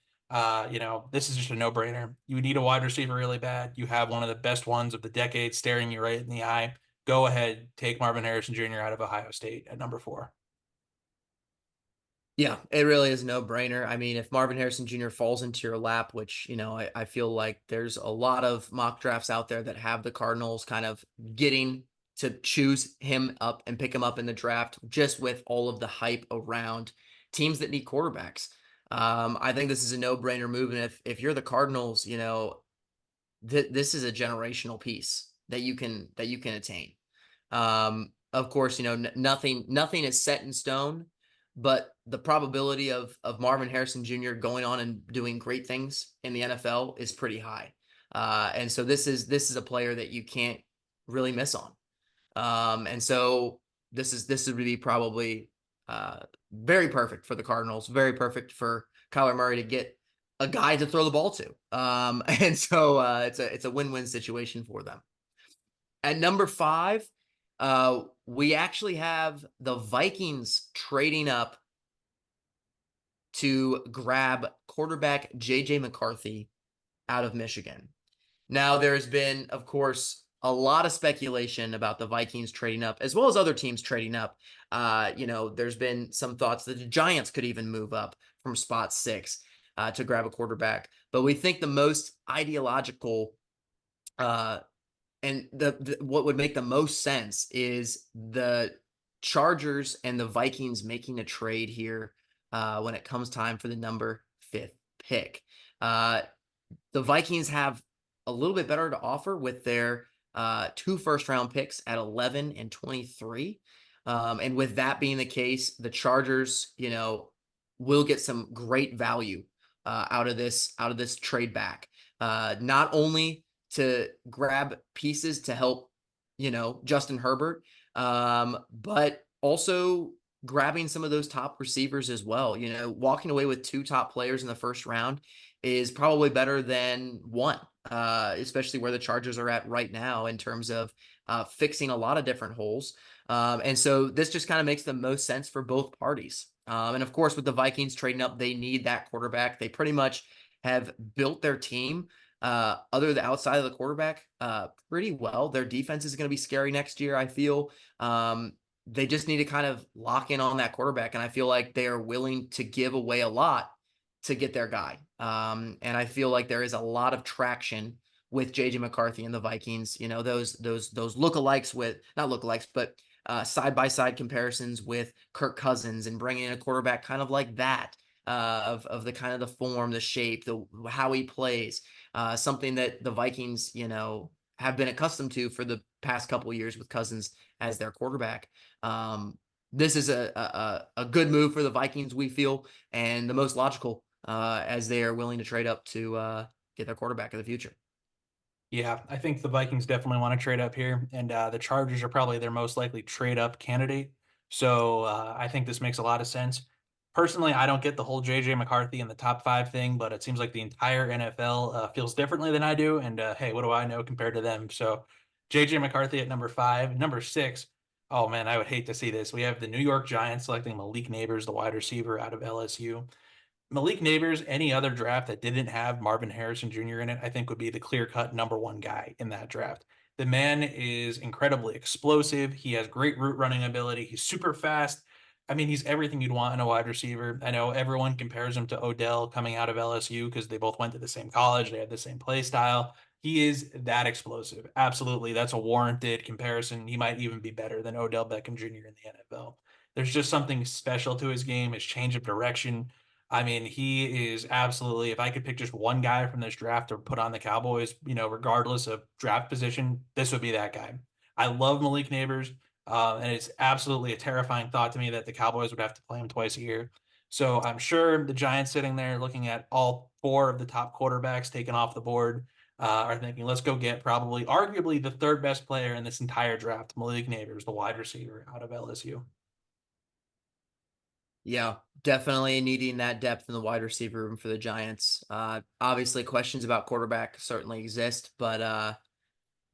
This is just a no-brainer. You need a wide receiver really bad. You have one of the best ones of the decade staring you right in the eye. Go ahead, take Marvin Harrison Jr. out of Ohio State at number four. Yeah, it really is a no-brainer. I mean, if Marvin Harrison Jr. falls into your lap, which, I feel like there's a lot of mock drafts out there that have the Cardinals kind of getting to choose him up and pick him up in the draft, just with all of the hype around teams that need quarterbacks. I think this is a no-brainer move. And if you're the Cardinals, this is a generational piece that you can attain. Of course, nothing is set in stone, but the probability of Marvin Harrison Jr. going on and doing great things in the NFL is pretty high. And so this is a player that you can't really miss on. And so this would be probably very perfect for the Cardinals, very perfect for Kyler Murray to get a guy to throw the ball to. And so it's a win-win situation for them. At number five, We actually have the Vikings trading up to grab quarterback JJ McCarthy out of Michigan. Now, there's been, of course, a lot of speculation about the Vikings trading up, as well as other teams trading up. There's been some thoughts that the Giants could even move up from spot 6 to grab a quarterback. But we think the most ideological uh, and the what would make the most sense is the Chargers and the Vikings making a trade here when it comes time for the number 5th pick. Uh, the Vikings have a little bit better to offer with their 2 first-round picks at 11 and 23. And with that being the case, the Chargers, will get some great value out of this trade back. Not only to grab pieces to help, Justin Herbert, but also grabbing some of those top receivers as well. Walking away with 2 top players in the first round is probably better than one, especially where the Chargers are at right now in terms of fixing a lot of different holes. And so this just kind of makes the most sense for both parties. And of course, with the Vikings trading up, they need that quarterback. They pretty much have built their team other than outside of the quarterback pretty well. Their defense is going to be scary next year, I feel. They just need to kind of lock in on that quarterback. And I feel like they are willing to give away a lot to get their guy. And I feel like there is a lot of traction with JJ McCarthy and the Vikings. Those lookalikes with not lookalikes, but side by side comparisons with Kirk Cousins and bringing in a quarterback kind of like that. Of the kind of the form, the shape, the how he plays, something that the Vikings, have been accustomed to for the past couple of years with Cousins as their quarterback. This is a good move for the Vikings, we feel, and the most logical as they are willing to trade up to get their quarterback of the future. Yeah, I think the Vikings definitely want to trade up here, and the Chargers are probably their most likely trade up candidate. So I think this makes a lot of sense. Personally, I don't get the whole JJ McCarthy in the top 5 thing, but it seems like the entire NFL feels differently than I do. And hey, what do I know compared to them? So JJ McCarthy at number 5, number 6. Oh man, I would hate to see this. We have the New York Giants selecting Malik Neighbors, the wide receiver out of LSU. Malik Neighbors, any other draft that didn't have Marvin Harrison Jr. in it, I think would be the clear-cut number 1 guy in that draft. The man is incredibly explosive. He has great route running ability. He's super fast. I mean, he's everything you'd want in a wide receiver. I know everyone compares him to Odell coming out of LSU because they both went to the same college. They had the same play style. He is that explosive. Absolutely. That's a warranted comparison. He might even be better than Odell Beckham Jr. in the NFL. There's just something special to his game, his change of direction. I mean, he is absolutely, if I could pick just one guy from this draft to put on the Cowboys, regardless of draft position, this would be that guy. I love Malik Neighbors, and it's absolutely a terrifying thought to me that the Cowboys would have to play him twice a year. So I'm sure the Giants sitting there looking at all 4 of the top quarterbacks taken off the board are thinking, let's go get probably, arguably, the 3rd best player in this entire draft, Malik Neighbors, the wide receiver out of LSU. Yeah, definitely needing that depth in the wide receiver room for the Giants. Obviously, questions about quarterback certainly exist, but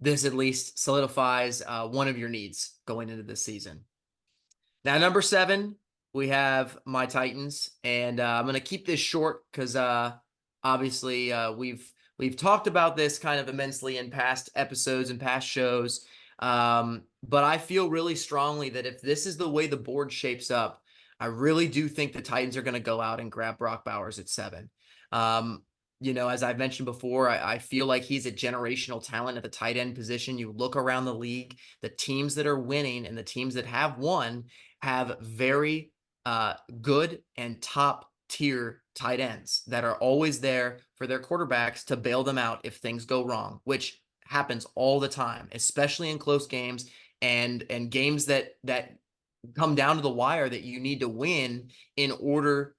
this at least solidifies one of your needs going into this season. Now, number 7, we have my Titans, and I'm going to keep this short because obviously we've talked about this kind of immensely in past episodes and past shows. But I feel really strongly that if this is the way the board shapes up, I really do think the Titans are going to go out and grab Brock Bowers at 7. As I've mentioned before, I feel like he's a generational talent at the tight end position. You look around the league, the teams that are winning and the teams that have won have very good and top tier tight ends that are always there for their quarterbacks to bail them out if things go wrong, which happens all the time, especially in close games and games that come down to the wire that you need to win in order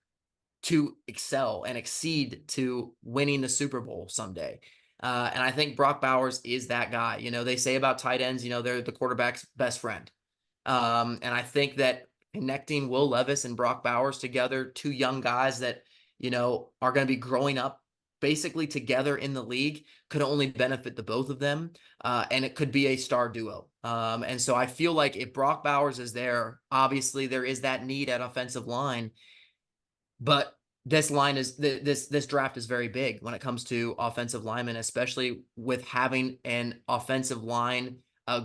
to excel and exceed to winning the Super Bowl someday. And I think Brock Bowers is that guy. They say about tight ends, they're the quarterback's best friend. And I think that connecting Will Levis and Brock Bowers together, 2 young guys that, are going to be growing up basically together in the league, could only benefit the both of them. And it could be a star duo. And so I feel like if Brock Bowers is there, obviously there is that need at offensive line, but this draft is very big when it comes to offensive linemen, especially with having an offensive line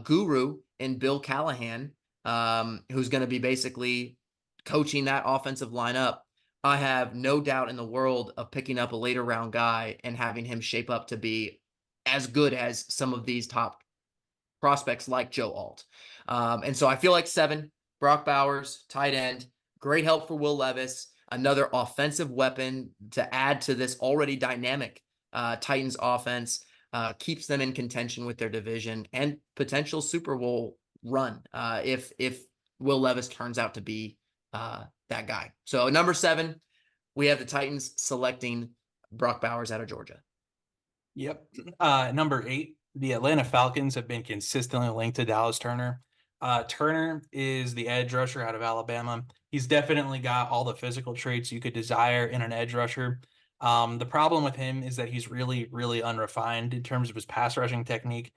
guru in Bill Callahan, who's going to be basically coaching that offensive line up. I have no doubt in the world of picking up a later round guy and having him shape up to be as good as some of these top prospects like Joe Alt. And so I feel like 7, Brock Bowers, tight end, great help for Will Levis, another offensive weapon to add to this already dynamic Titans offense, keeps them in contention with their division and potential Super Bowl run if Will Levis turns out to be that guy. So number 7, we have the Titans selecting Brock Bowers out of Georgia. Yep. Number 8, the Atlanta Falcons have been consistently linked to Dallas Turner. Turner is the edge rusher out of Alabama. He's definitely got all the physical traits you could desire in an edge rusher. The problem with him is that he's really, really unrefined in terms of his pass rushing technique.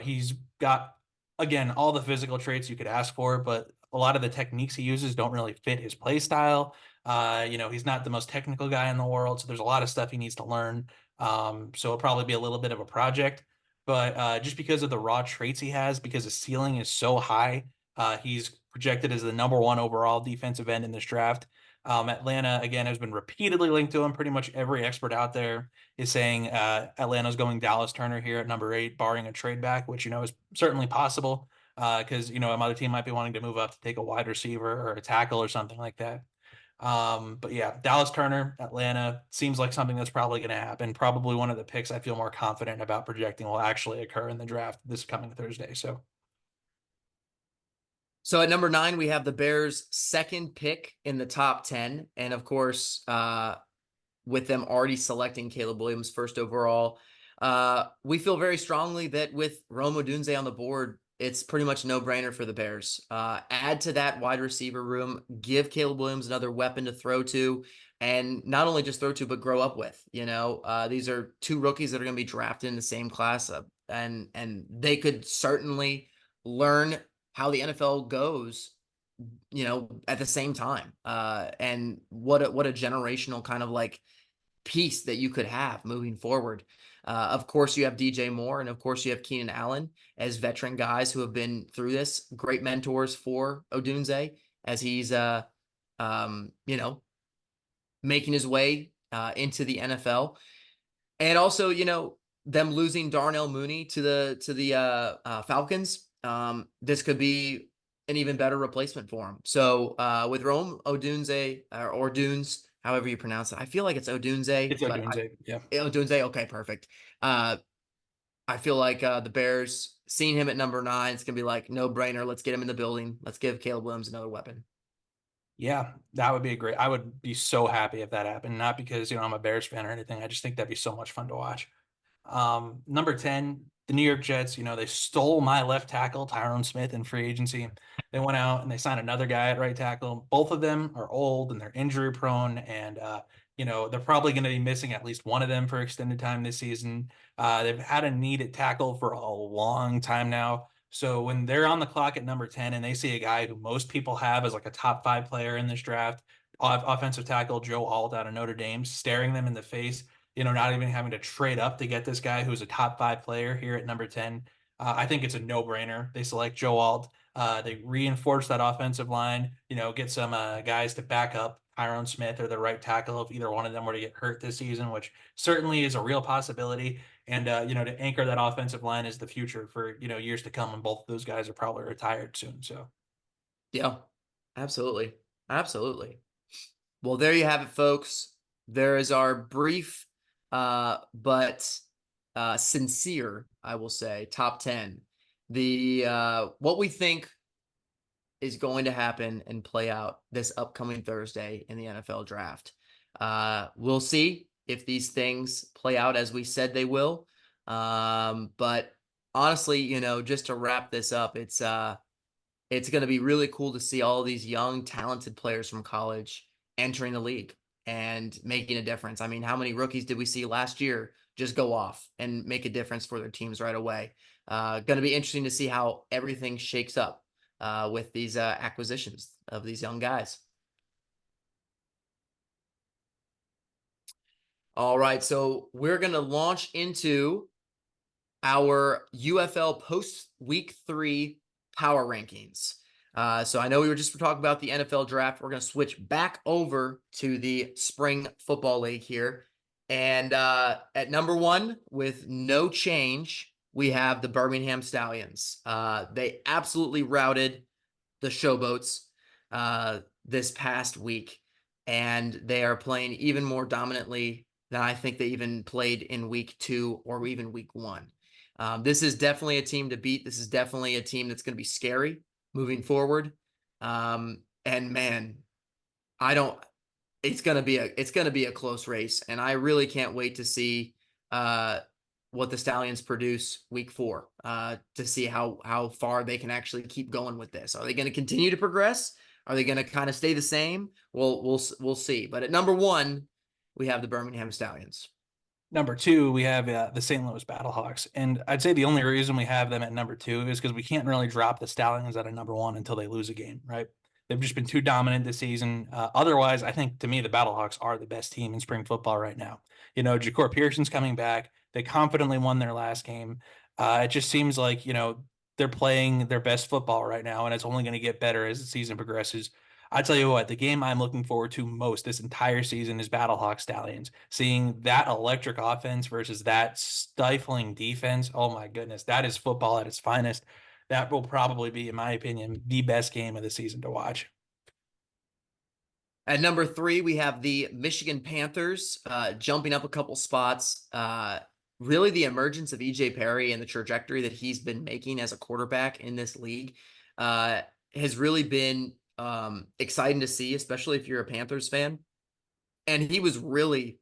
He's got, again, all the physical traits you could ask for, but a lot of the techniques he uses don't really fit his play style. He's not the most technical guy in the world, so there's a lot of stuff he needs to learn. So it'll probably be a little bit of a project, but just because of the raw traits he has, because the ceiling is so high, he's projected as the number 1 overall defensive end in this draft. Atlanta, again, has been repeatedly linked to him. Pretty much every expert out there is saying Atlanta's going Dallas Turner here at number 8, barring a trade back, which, is certainly possible because, another team might be wanting to move up to take a wide receiver or a tackle or something like that. But yeah, Dallas Turner, Atlanta seems like something that's probably going to happen. Probably one of the picks I feel more confident about projecting will actually occur in the draft this coming Thursday. So at number 9, we have the Bears' second pick in the top 10. And of course, with them already selecting Caleb Williams first overall, we feel very strongly that with Rome Odunze on the board, it's pretty much no brainer for the Bears. Add to that wide receiver room, give Caleb Williams another weapon to throw to, and not only just throw to, but grow up with. These are 2 rookies that are going to be drafted in the same class, and they could certainly learn how the NFL goes, at the same time. And what a generational kind of like piece that you could have moving forward. Of course, you have DJ Moore, and of course, you have Keenan Allen as veteran guys who have been through this. Great mentors for Odunze as he's, making his way into the NFL. And also, them losing Darnell Mooney to the Falcons. This could be an even better replacement for him. So with Rome Odunze or Dunes, however you pronounce it, I feel like it's Odunze, it's Odunze. Yeah. Odunze. Okay, perfect. I feel like the Bears seeing him at number 9, it's gonna be like no brainer. Let's get him in the building. Let's give Caleb Williams another weapon. Yeah, that would be great. I would be so happy if that happened. Not because, I'm a Bears fan or anything. I just think that'd be so much fun to watch. Number 10, the New York Jets, they stole my left tackle, Tyrone Smith, in free agency. They went out and they signed another guy at right tackle. Both of them are old and they're injury prone. And, they're probably going to be missing at least one of them for extended time this season. They've had a need at tackle for a long time now. So when they're on the clock at number 10 and they see a guy who most people have as like a top 5 player in this draft, offensive tackle Joe Alt out of Notre Dame, staring them in the face, not even having to trade up to get this guy who's a top 5 player here at number 10. I think it's a no-brainer. They select Joe Alt. They reinforce that offensive line, get some guys to back up Tyrone Smith or the right tackle if either one of them were to get hurt this season, which certainly is a real possibility. And, to anchor that offensive line is the future for, years to come. And both of those guys are probably retired soon. So, Yeah, absolutely. Absolutely. Well, there you have it, folks. There is our brief but sincere, I will say, top 10. The what we think is going to happen and play out this upcoming Thursday in the NFL draft. We'll see if these things play out as we said they will. But honestly, just to wrap this up, it's going to be really cool to see all these young, talented players from college entering the league and making a difference. I mean, how many rookies did we see last year just go off and make a difference for their teams right away? Going to be interesting to see how everything shakes up with these acquisitions of these young guys. All right, so we're going to launch into our UFL post week 3 power rankings. So I know we were just talking about the NFL draft. We're going to switch back over to the spring football league here. And at number 1, with no change, we have the Birmingham Stallions. They absolutely routed the Showboats this past week, and they are playing even more dominantly than I think they even played in week 2 or even week 1. This is definitely a team to beat. This is definitely a team that's going to be scary moving forward. And man, I don't. It's gonna be a close race, and I really can't wait to see uh, what the Stallions produce week 4 to see how far they can actually keep going with this. Are they going to continue to progress? Are they going to kind of stay the same? We'll see. But at number 1, we have the Birmingham Stallions. Number 2, we have the St. Louis Battlehawks. And I'd say the only reason we have them at number 2 is because we can't really drop the Stallions at a number 1 until they lose a game, right? They've just been too dominant this season. Otherwise, I think to me, the Battlehawks are the best team in spring football right now. Ja'Cour Pearson's coming back. They confidently won their last game. It just seems like, they're playing their best football right now, and it's only going to get better as the season progresses. I tell you what, the game I'm looking forward to most this entire season is Battlehawk Stallions. Seeing that electric offense versus that stifling defense. Oh my goodness, that is football at its finest. That will probably be, in my opinion, the best game of the season to watch. At number 3, we have the Michigan Panthers jumping up a couple spots. Really, the emergence of EJ Perry and the trajectory that he's been making as a quarterback in this league has really been exciting to see, especially if you're a Panthers fan. And he was really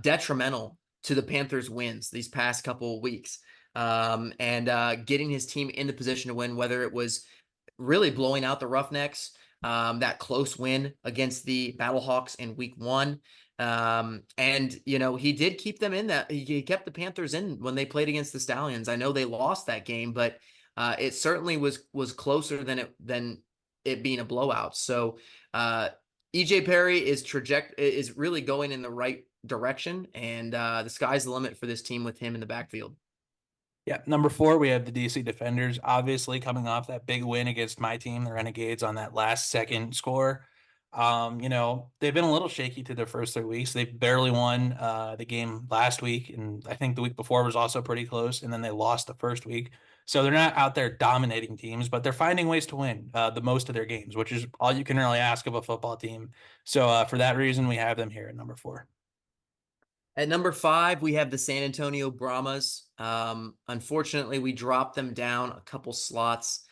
detrimental to the Panthers' wins these past couple of weeks, and getting his team in the position to win, whether it was really blowing out the Roughnecks, that close win against the Battlehawks in week 1. And he did keep them in that. He kept the Panthers in when they played against the Stallions. I know they lost that game, but it certainly was closer than it being a blowout. So EJ Perry is really going in the right direction, and the sky's the limit for this team with him in the backfield. Yeah, number 4, we have the DC Defenders, obviously coming off that big win against my team, the Renegades, on that last second score. They've been a little shaky through their first 3 weeks. They barely won the game last week, and I think the week before was also pretty close, and then they lost the first week. So they're not out there dominating teams, but they're finding ways to win the most of their games, which is all you can really ask of a football team. So for that reason, we have them here at number 4. At number 5, we have the San Antonio Brahmas. Unfortunately, we dropped them down a couple slots,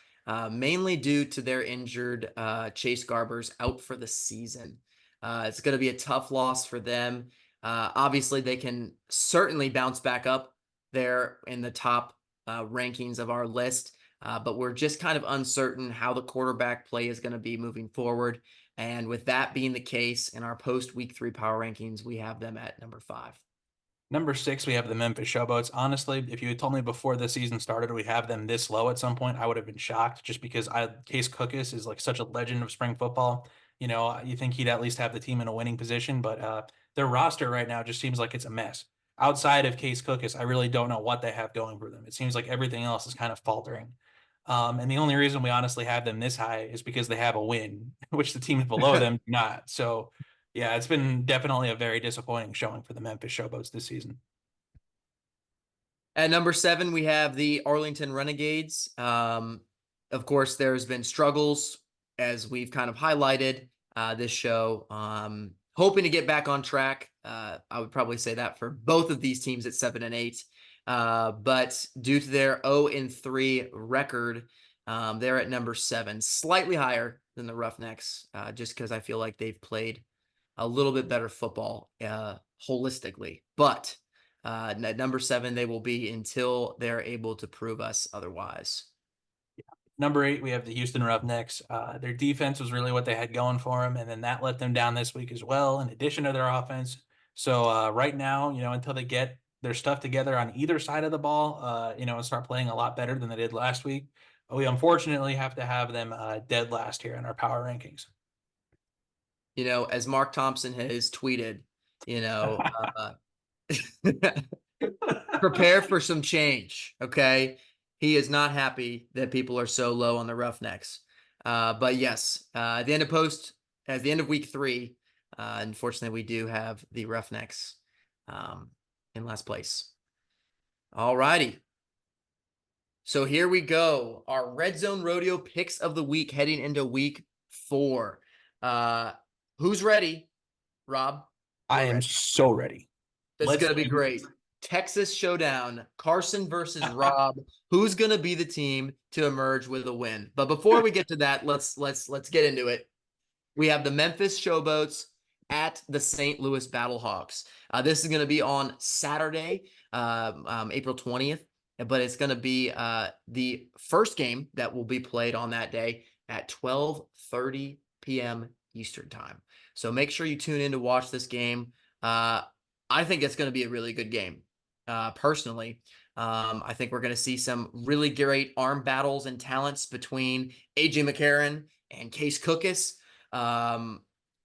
mainly due to their injured Chase Garbers out for the season. It's going to be a tough loss for them. Obviously, they can certainly bounce back up there in the top rankings of our list, but we're just kind of uncertain how the quarterback play is going to be moving forward. And with that being the case, in our post week 3 power rankings, we have them at number 5. Number 6, we have the Memphis Showboats. Honestly, if you had told me before the season started we have them this low at some point, I would have been shocked just because Case Cookus is like such a legend of spring football. You think he'd at least have the team in a winning position, but their roster right now just seems like it's a mess. Outside of Case Cookus, I really don't know what they have going for them. It seems like everything else is kind of faltering. And the only reason we honestly have them this high is because they have a win, which the teams below them do not. So, yeah, it's been definitely a very disappointing showing for the Memphis Showboats this season. At number 7, we have the Arlington Renegades. Of course, there's been struggles, as we've kind of highlighted this show. Hoping to get back on track. I would probably say that for both of these teams at 7 and 8. But due to their 0-3 record, they're at number 7, slightly higher than the Roughnecks, just because I feel like they've played a little bit better football holistically. But at number 7, they will be until they're able to prove us otherwise. Number 8, we have the Houston Roughnecks. Their defense was really what they had going for them, and then that let them down this week as well, in addition to their offense. So right now, until they get their stuff together on either side of the ball, and start playing a lot better than they did last week. We unfortunately have to have them dead last here in our power rankings. As Mark Thompson has tweeted, you know, prepare for some change. Okay. He is not happy that people are so low on the Roughnecks. But yes, at the end of week 3, unfortunately, we do have the Roughnecks in last place. All righty. So here we go. Our Redzone Rodeo picks of the week heading into week 4. Who's ready? Rob, I we're am ready. so ready. This is Let's going to be do great. Texas Showdown, Carson versus Rob. Who's going to be the team to emerge with a win? But before we get to that, let's get into it. We have the Memphis Showboats at the St. Louis Battlehawks. This is going to be on Saturday, April 20th, but it's going to be the first game that will be played on that day at 12:30 p.m. Eastern time. So make sure you tune in to watch this game. I think it's going to be a really good game. Personally, I think we're going to see some really great arm battles and talents between AJ McCarron and Case Cookus.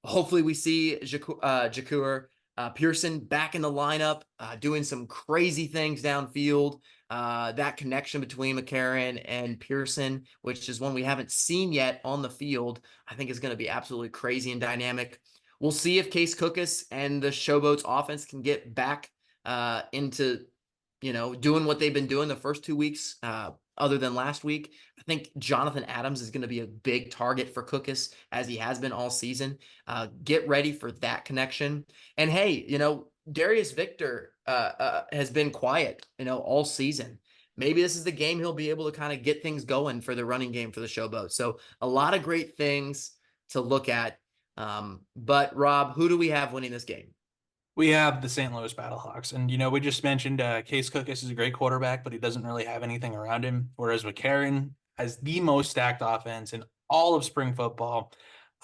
Hopefully we see Jakur Pearson back in the lineup, doing some crazy things downfield. That connection between McCarron and Pearson, which is one we haven't seen yet on the field, I think is going to be absolutely crazy and dynamic. We'll see if Case Cookus and the Showboats offense can get back into, doing what they've been doing the first 2 weeks, other than last week. I think Jonathan Adams is going to be a big target for Cookus, as he has been all season. Get ready for that connection. And hey, Darius Victor has been quiet, all season. Maybe this is the game he'll be able to kind of get things going for the running game for the Showboat. So a lot of great things to look at. But Rob, who do we have winning this game? We have the St. Louis Battlehawks. And, we just mentioned Case Cookus is a great quarterback, but he doesn't really have anything around him. Whereas McCarron has the most stacked offense in all of spring football.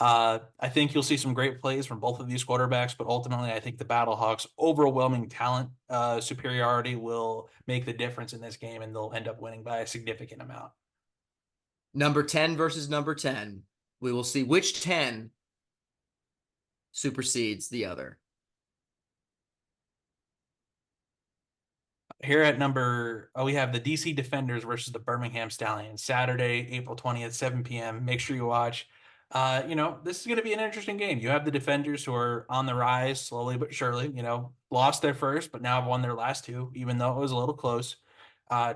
I think you'll see some great plays from both of these quarterbacks, but ultimately, I think the Battlehawks' overwhelming talent superiority will make the difference in this game, and they'll end up winning by a significant amount. Number 10 versus number 10. We will see which 10 supersedes the other. Here at we have the DC Defenders versus the Birmingham Stallions, Saturday, April 20th, 7 p.m. Make sure you watch. This is going to be an interesting game. You have the Defenders who are on the rise slowly but surely, lost their first, but now have won their last 2, even though it was a little close.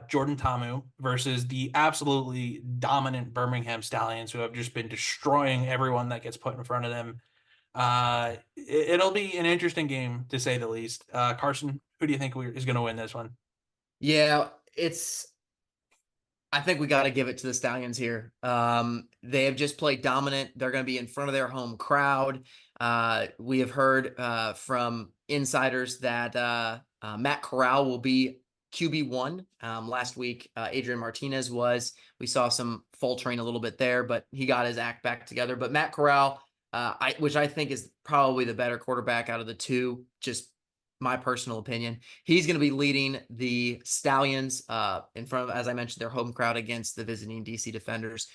Jordan Ta'amu versus the absolutely dominant Birmingham Stallions, who have just been destroying everyone that gets put in front of them. It'll be an interesting game, to say the least. Carson, who do you think is going to win this one? Yeah, I think we got to give it to the Stallions here. They have just played dominant. They're going to be in front of their home crowd. We have heard from insiders that Matt Corral will be QB1. Last week, Adrian Martinez was. We saw some faltering a little bit there, but he got his act back together. But Matt Corral, which I think is probably the better quarterback out of the two, just my personal opinion. He's going to be leading the Stallions in front of, as I mentioned, their home crowd against the visiting DC Defenders.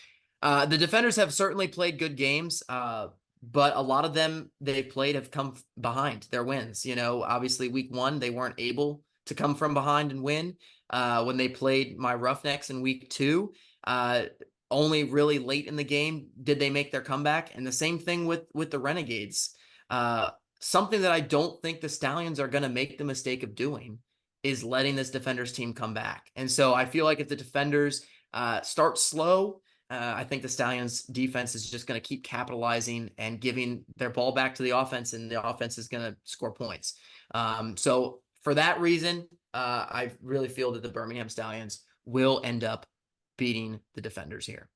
The Defenders have certainly played good games, but a lot of them they've played have come behind their wins. Obviously week 1, they weren't able to come from behind and win. When they played my Roughnecks in week 2, only really late in the game did they make their comeback. And the same thing with the Renegades. Something that I don't think the Stallions are going to make the mistake of doing is letting this Defenders team come back. And so I feel like if the Defenders start slow, I think the Stallions defense is just going to keep capitalizing and giving their ball back to the offense, and the offense is going to score points. So for that reason, I really feel that the Birmingham Stallions will end up beating the Defenders here.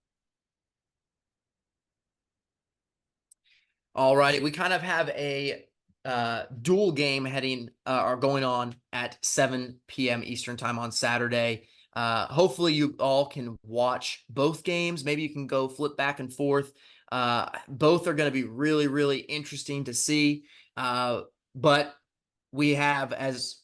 All right, we kind of have a dual game heading or going on at 7 p.m. Eastern time on Saturday. Hopefully you all can watch both games. Maybe you can go flip back and forth. Both are going to be really, really interesting to see. But we have, as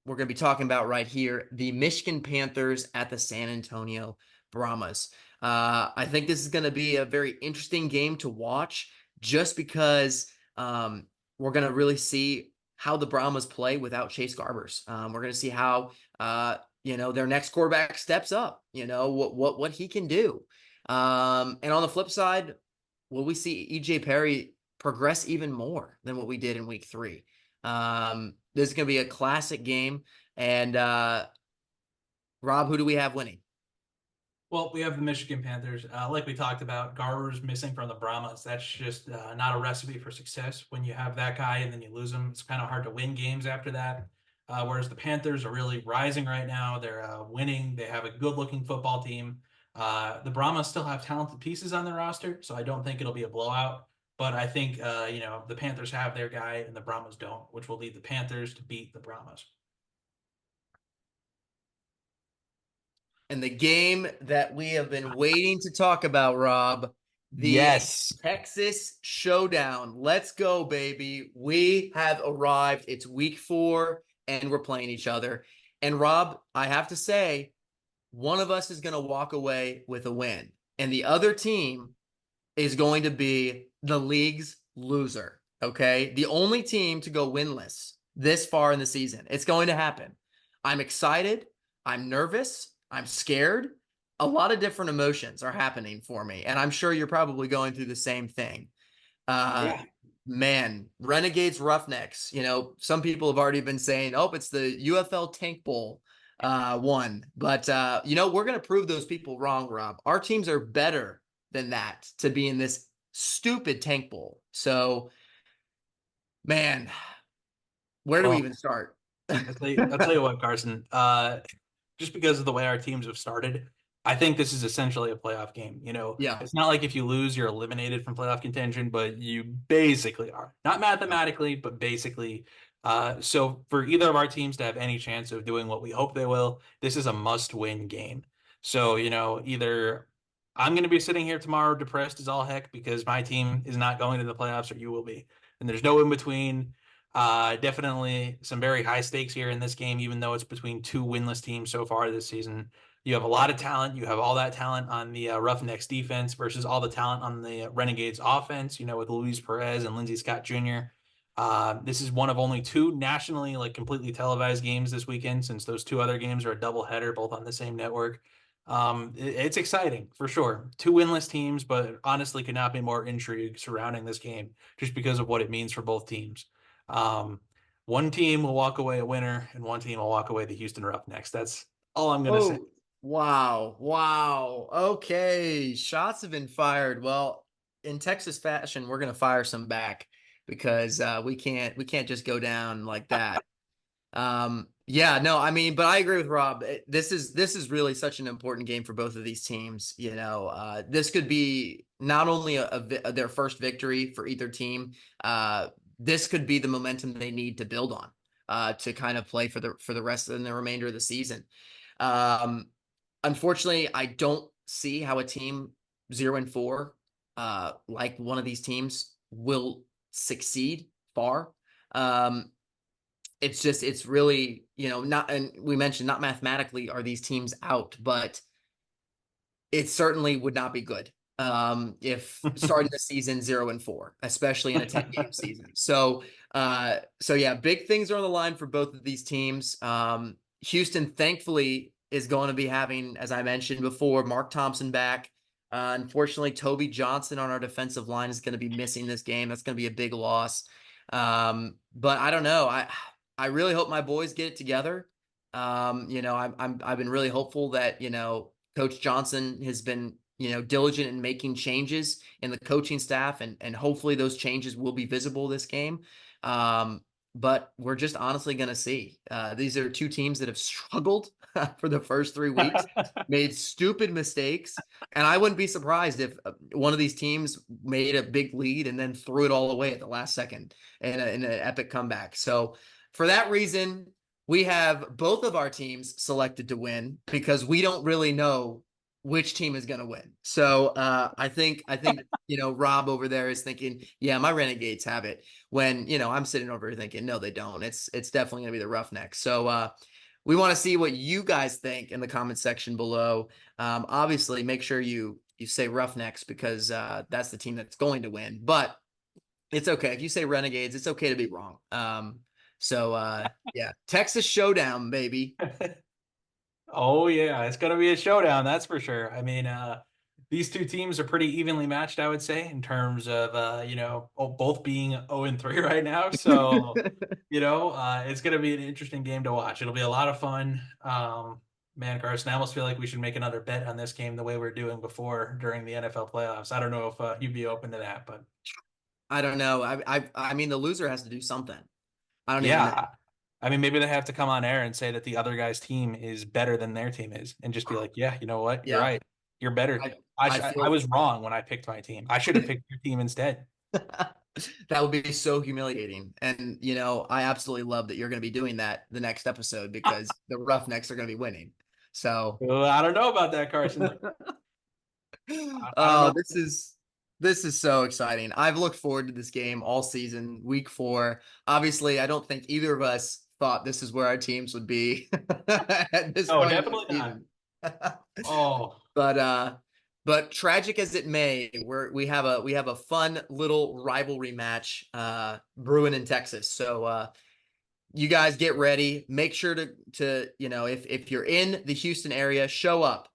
we're going to be talking about right here, the Michigan Panthers at the San Antonio Brahmas. I think this is going to be a very interesting game to watch just because we're going to really see how the Brahmas play without Chase Garbers. We're going to see how their next quarterback steps up, what he can do. And on the flip side, will we see EJ Perry progress even more than what we did in week 3? This is going to be a classic game. And Rob, who do we have winning? Well, we have the Michigan Panthers. Like we talked about, Garber's missing from the Brahmas. That's just not a recipe for success. When you have that guy and then you lose him, it's kind of hard to win games after that. Whereas the Panthers are really rising right now. They're winning. They have a good-looking football team. The Brahmas still have talented pieces on their roster, so I don't think it'll be a blowout. But I think the Panthers have their guy and the Brahmas don't, which will lead the Panthers to beat the Brahmas. And the game that we have been waiting to talk about, Rob, the Yes. Texas Showdown. Let's go, baby. We have arrived. It's week 4, and we're playing each other. And Rob, I have to say, one of us is going to walk away with a win, and the other team is going to be the league's loser. Okay. The only team to go winless this far in the season. It's going to happen. I'm excited. I'm nervous. I'm scared. A lot of different emotions are happening for me. And I'm sure you're probably going through the same thing. Yeah. Man, Renegades Roughnecks. Some people have already been saying, oh, it's the UFL Tank Bowl one. But, we're going to prove those people wrong, Rob. Our teams are better than that to be in this stupid Tank Bowl. So, man, where do we even start? I'll tell you what, Carson. Just because of the way our teams have started, I think this is essentially a playoff game. Yeah. It's not like if you lose, you're eliminated from playoff contention, but you basically are. Not mathematically, but basically. So for either of our teams to have any chance of doing what we hope they will, this is a must-win game. So, either I'm going to be sitting here tomorrow depressed as all heck because my team is not going to the playoffs, or you will be. And there's no in between. Definitely some very high stakes here in this game, even though it's between two winless teams so far this season. You have a lot of talent. You have all that talent on the Roughnecks defense versus all the talent on the Renegades offense, with Luis Perez and Lindsey Scott Jr. This is one of only 2 nationally, completely televised games this weekend, since those 2 other games are a doubleheader, both on the same network. It's exciting for sure. 2 winless teams, but honestly could not be more intrigue surrounding this game just because of what it means for both teams. One team will walk away a winner, and one team will walk away the Houston Roughnecks. That's all I'm going to say. Wow. Wow. Okay. Shots have been fired. Well, in Texas fashion, we're going to fire some back because we can't just go down like that. Yeah, no, I mean, but I agree with Rob. This is really such an important game for both of these teams. This could be not only their first victory for either team. This could be the momentum they need to build on to kind of play for the rest of the remainder of the season. Unfortunately, I don't see how a team 0-4, like one of these teams, will succeed far. It's really, not, and we mentioned not mathematically are these teams out, but it certainly would not be good if starting the season 0-4, especially in a 10-game season. So yeah, big things are on the line for both of these teams. Houston, thankfully, is going to be having, as I mentioned before, Mark Thompson back. Unfortunately, Toby Johnson on our defensive line is going to be missing this game. That's going to be a big loss. But I don't know. I really hope my boys get it together. I've been really hopeful that, Coach Johnson has been, diligent in making changes in the coaching staff, and hopefully those changes will be visible this game. But we're just honestly going to see. These are 2 teams that have struggled for the first 3 weeks, made stupid mistakes. And I wouldn't be surprised if one of these teams made a big lead and then threw it all away at the last second in an epic comeback. So for that reason, we have both of our teams selected to win because we don't really know which team is going to win. So I think Rob over there is thinking, yeah, my Renegades have it. When I'm sitting over here thinking, no, they don't. It's definitely going to be the Roughnecks. So we want to see what you guys think in the comment section below. Obviously, make sure you say Roughnecks because that's the team that's going to win. But it's okay if you say Renegades. It's okay to be wrong. So yeah, Texas Showdown, baby. Oh yeah, it's gonna be a showdown, that's for sure. I mean, these two teams are pretty evenly matched, I would say, in terms of both being 0-3 right now. So, it's gonna be an interesting game to watch. It'll be a lot of fun. Man, Carson, I almost feel like we should make another bet on this game the way we are doing before during the NFL playoffs. I don't know if you'd be open to that, but I don't know. I mean, the loser has to do something. I don't even know. yeah. I mean, maybe they have to come on air and say that the other guy's team is better than their team is, and just be like, "Yeah, you know what? You're Yeah, right. You're better. I I I I feel was wrong when I picked my team. I should have picked your team instead." that would be so humiliating. And I absolutely love that you're going to be doing that the next episode because the Roughnecks are going to be winning. So, Well, I don't know about that, Carson. I don't know. oh, this is so exciting. I've looked forward to this game all season, week 4. Obviously, I don't think either of us thought this is where our teams would be at this No, point in definitely the not. season. Oh, But tragic as it may, we have a fun little rivalry match brewing in Texas. So you guys get ready. Make sure to if you're in the Houston area, show up,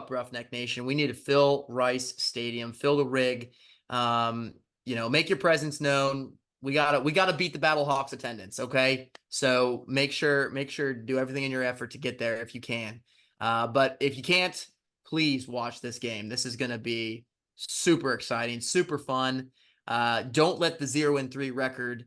Roughneck Nation. We need to fill Rice Stadium, fill the rig. Make your presence known. We gotta beat the Battlehawks attendance. Okay, so make sure do everything in your effort to get there if you can. But if you can't, please watch this game. This is going to be super exciting, super fun. Don't let the 0-3 record,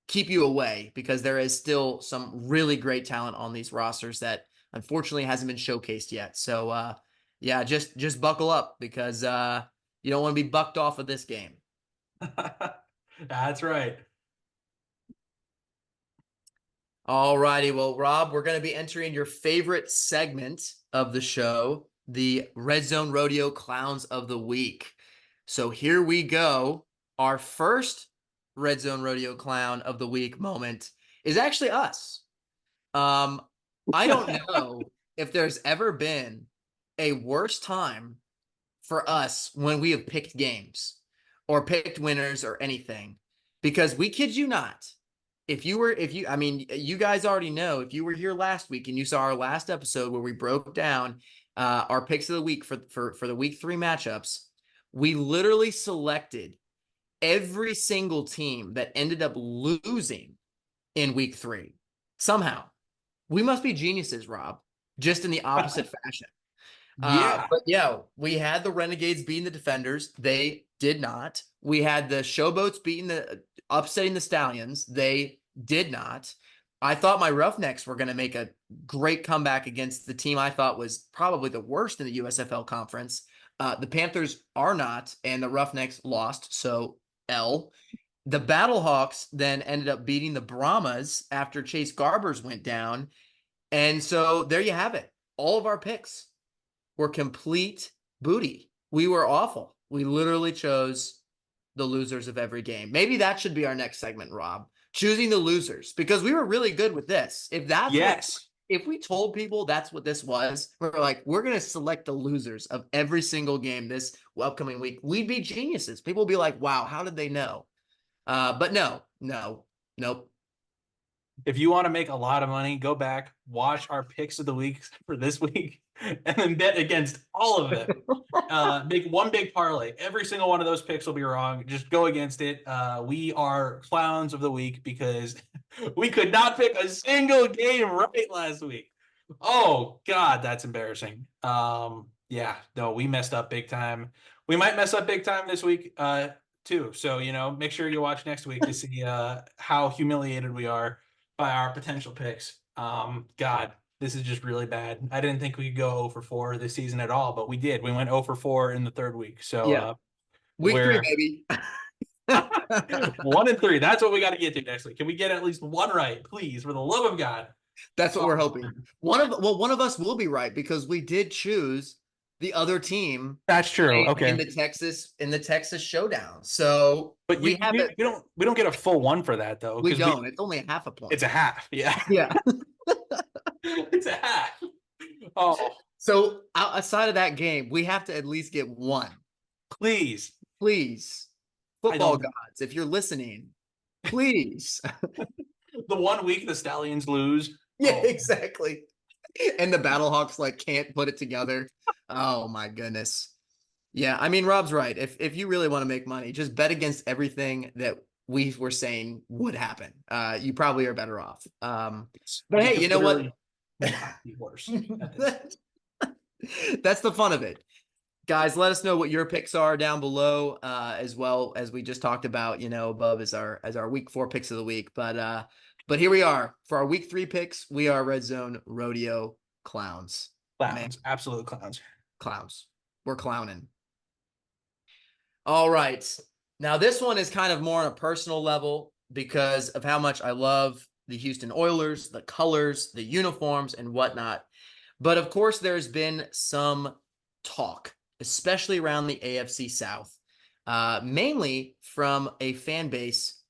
keep you away because there is still some really great talent on these rosters that unfortunately hasn't been showcased yet. So yeah, just buckle up because you don't want to be bucked off of this game. that's right. All righty. Well, Rob, we're going to be entering your favorite segment of the show, the Redzone Rodeo Clowns of the Week. So here we go. Our first Redzone Rodeo Clown of the Week moment is actually us. Um, I don't know if there's ever been a worse time for us when we have picked games or picked winners or anything because we kid you not. I mean, you guys already know if you were here last week and you saw our last episode where we broke down our picks of the week for the week 3 matchups, we literally selected every single team that ended up losing in week 3 somehow. We must be geniuses, Rob, just in the opposite fashion. Yeah. But yeah, we had the Renegades beating the Defenders. They did not. We had the Showboats upsetting the Stallions. They did not. I thought my Roughnecks were going to make a great comeback against the team I thought was probably the worst in the USFL conference. The Panthers are not, and the Roughnecks lost. So L. The Battlehawks then ended up beating the Brahmas after Chase Garbers went down. And so there you have it. All of our picks were complete booty. We were awful. We literally chose the losers of every game. Maybe that should be our next segment, Rob. Choosing the losers because we were really good with this. Yes. If we told people that's what this was, we're going to select the losers of every single game this upcoming week, we'd be geniuses. People would be like, wow, how did they know? But no, nope. If you want to make a lot of money, go back, watch our picks of the week for this week, and then bet against all of them. Make one big parlay. Every single one of those picks will be wrong. Just go against it. We are clowns of the week because we could not pick a single game right last week. Oh God, that's embarrassing. Yeah, no, we messed up big time. We might mess up big time this week, too. So make sure you watch next week to see how humiliated we are by our potential picks. God, this is just really bad. I didn't think we could go 0 for 4 this season at all, but we did. We went 0 for 4 in the third week. So Yeah. Week 3, we're baby. 1-3. That's what we got to get to next week. Can we get at least one right, please, for the love of God? That's what we're Oh, hoping. One of us will be right because we did choose the other team that's true. in Okay. the Texas showdown. So But we have it. we don't get a full one for that though, We because don't. It's only a half a it's point. a half. Yeah. Yeah. It's a half. Oh, So outside of that game, we have to at least get one. please. Please, I football don't gods, if you're listening, please. the 1 week the Stallions lose. Yeah, Oh, exactly. And the Battlehawks like can't put it together. Oh my goodness. Yeah, I mean Rob's right. If you really want to make money, just bet against everything that we were saying would happen. You probably are better off. But we hey, could you know what? literally not be worse at this. That's the fun of it. Guys, let us know what your picks are down below, as well as we just talked about. Above as our week 4 picks of the week. But here we are for our week 3 picks. We are Red Zone Rodeo clowns. Man, Clowns, absolute clowns. clowns. We're clowning. All right. Now this one is kind of more on a personal level because of how much I love the Houston Oilers, the colors, the uniforms, and whatnot. But of course, there's been some talk, especially around the AFC South, mainly from a fan base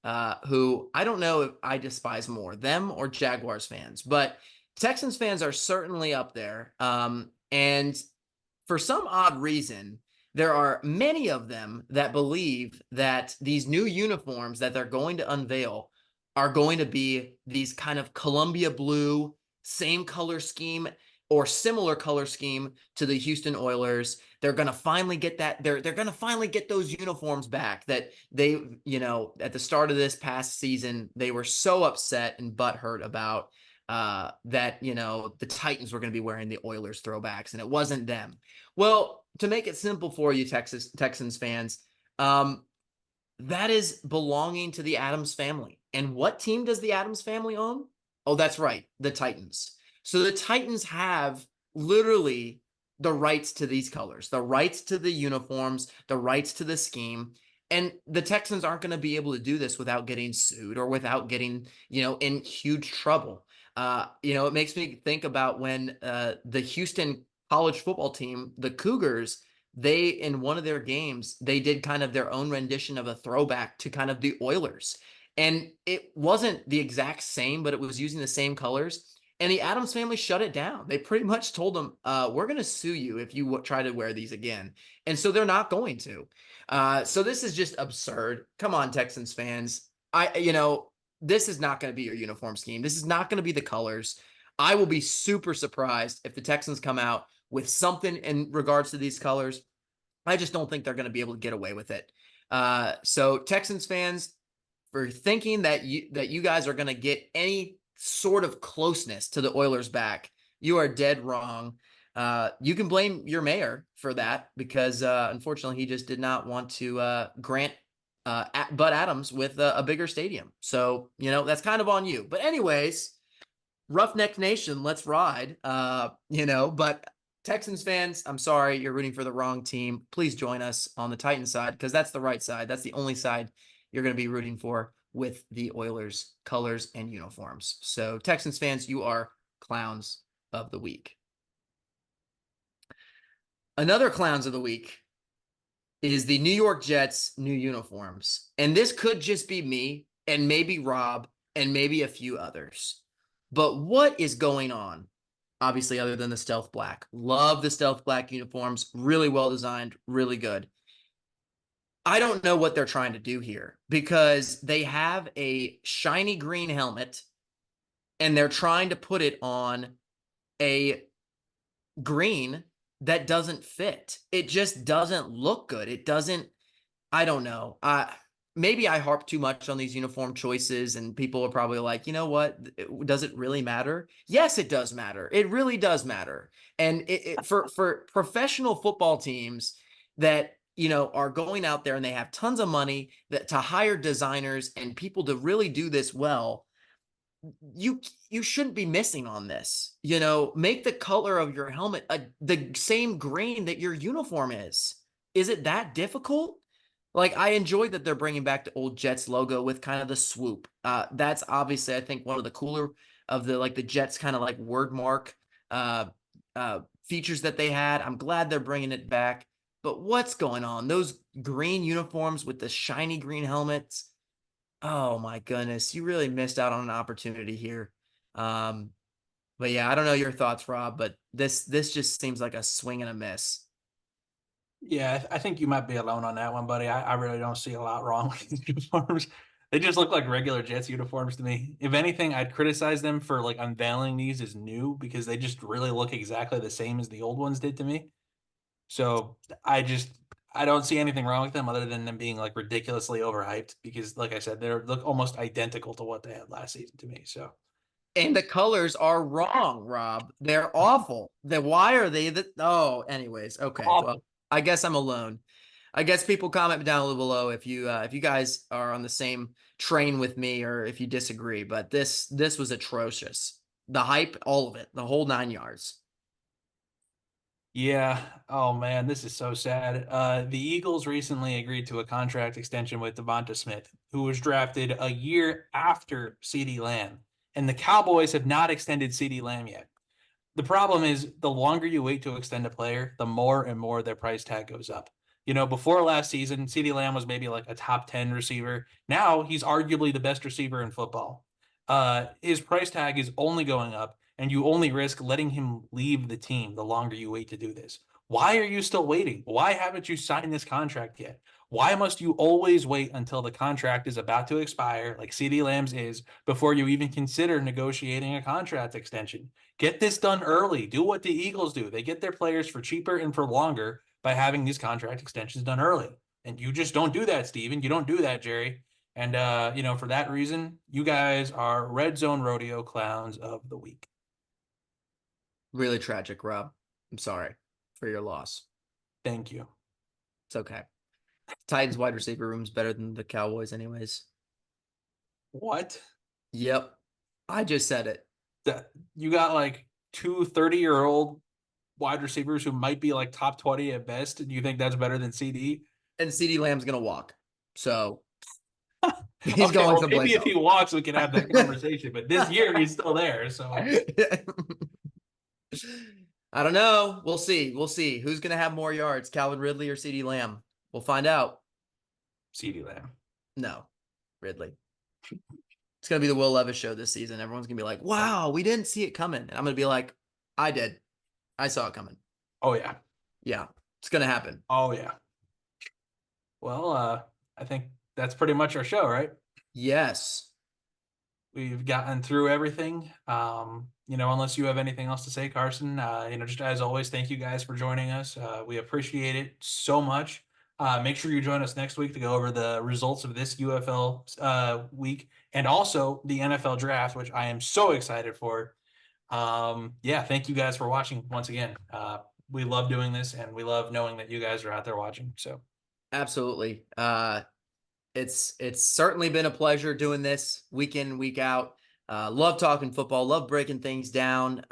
who I don't know if I despise more, them or Jaguars fans, but Texans fans are certainly up there. And for some odd reason, there are many of them that believe that these new uniforms that they're going to unveil are going to be these kind of Columbia blue, same color scheme or similar color scheme to the Houston Oilers. They're going to finally get that. They're going to finally get those uniforms back that they, at the start of this past season, they were so upset and butthurt about that, the Titans were going to be wearing the Oilers throwbacks and it wasn't them. Well, to make it simple for you, Texans fans, that is belonging to the Adams family. And what team does the Adams family own? Oh, that's right, the Titans. So the Titans have literally the rights to these colors, the rights to the uniforms, the rights to the scheme. And the Texans aren't going to be able to do this without getting sued or without getting, in huge trouble. It makes me think about when the Houston college football team, the Cougars, they in one of their games, they did kind of their own rendition of a throwback to kind of the Oilers. And it wasn't the exact same, but it was using the same colors. And the Adams family shut it down. They pretty much told them, we're going to sue you if you try to wear these again. And so they're not going to. So this is just absurd. Come on, Texans fans. This is not going to be your uniform scheme. This is not going to be the colors. I will be super surprised if the Texans come out with something in regards to these colors. I just don't think they're going to be able to get away with it. So Texans fans, for thinking that you guys are going to get any sort of closeness to the Oilers back, you are dead wrong. You can blame your mayor for that because unfortunately he just did not want to grant Bud Adams with a bigger stadium. So, that's kind of on you. But anyways, Roughneck Nation, let's ride. But Texans fans, I'm sorry, you're rooting for the wrong team. Please join us on the Titans side because that's the right side. That's the only side you're going to be rooting for with the Oilers colors and uniforms. So Texans fans, you are clowns of the week. Another clowns of the week is the New York Jets new uniforms. And this could just be me and maybe Rob and maybe a few others. But what is going on? Obviously, other than the stealth black. Love the stealth black uniforms. Really well designed, really good. I don't know what they're trying to do here because they have a shiny green helmet and they're trying to put it on a green that doesn't fit. It just doesn't look good. It doesn't, I don't know. Maybe I harp too much on these uniform choices and people are probably like, you know what? Does it really matter? Yes, it does matter. It really does matter. And for professional football teams that, are going out there and they have tons of money to hire designers and people to really do this well, you shouldn't be missing on this. Make the color of your helmet the same green that your uniform is. Is it that difficult? Like, I enjoyed that they're bringing back the old Jets logo with kind of the swoop. That's obviously, I think, one of the cooler of the like the Jets kind of like word mark uh, features that they had. I'm glad they're bringing it back. But what's going on? Those green uniforms with the shiny green helmets. Oh my goodness, you really missed out on an opportunity here. Um, but yeah, I don't know your thoughts, Rob, but this just seems like a swing and a miss. Yeah, I think you might be alone on that one, buddy. I really don't see a lot wrong with these uniforms. They just look like regular Jets uniforms to me. If anything, I'd criticize them for like unveiling these as new because they just really look exactly the same as the old ones did to me. So I don't see anything wrong with them other than them being like ridiculously overhyped because, like I said, they look almost identical to what they had last season to me. So And the colors are wrong, Rob. They're awful. Then why are they the oh, anyways. Okay. Well, awful. I guess I'm alone. I guess people comment down a little below if you guys are on the same train with me or if you disagree, but this was atrocious. The hype, all of it, the whole 9 yards. Yeah. Oh man, this is so sad. The Eagles recently agreed to a contract extension with Devonta Smith, who was drafted a year after CeeDee Lamb, and the Cowboys have not extended CeeDee Lamb yet. The problem is the longer you wait to extend a player, the more and more their price tag goes up. Before last season, CeeDee Lamb was maybe like a top 10 receiver. Now he's arguably the best receiver in football. His price tag is only going up, and you only risk letting him leave the team the longer you wait to do this. Why are you still waiting? Why haven't you signed this contract yet? Why must you always wait until the contract is about to expire, like CeeDee Lamb's is, before you even consider negotiating a contract extension? Get this done early. Do what the Eagles do. They get their players for cheaper and for longer by having these contract extensions done early. And you just don't do that, Steven. You don't do that, Jerry. And for that reason, you guys are Red Zone Rodeo Clowns of the Week. Really tragic, Rob. I'm sorry for your loss. Thank you. It's okay. Titans wide receiver room's better than the Cowboys anyways. What? Yep. I just said it. You got like two 30-year-old wide receivers who might be like top 20 at best. And you think that's better than CD? And CeeDee Lamb's going to walk. So he's Okay, going well, maybe someplace if he walks, we can have that conversation. But this year, he's still there. So I don't know. We'll see. We'll see. Who's going to have more yards, Calvin Ridley or CeeDee Lamb? We'll find out. CD Lamb. No, Ridley. It's going to be the Will Levis show this season. Everyone's going to be like, wow, we didn't see it coming. And I'm going to be like, I did. I saw it coming. Oh, yeah. Yeah, it's going to happen. Oh, yeah. Well, I think that's pretty much our show, right? Yes. We've gotten through everything. Unless you have anything else to say, Carson, just as always, thank you guys for joining us. We appreciate it so much. Make sure you join us next week to go over the results of this UFL week and also the NFL draft, which I am so excited for. Thank you guys for watching once again. We love doing this and we love knowing that you guys are out there watching. So absolutely. It's certainly been a pleasure doing this week in, week out. Love talking football, love breaking things down.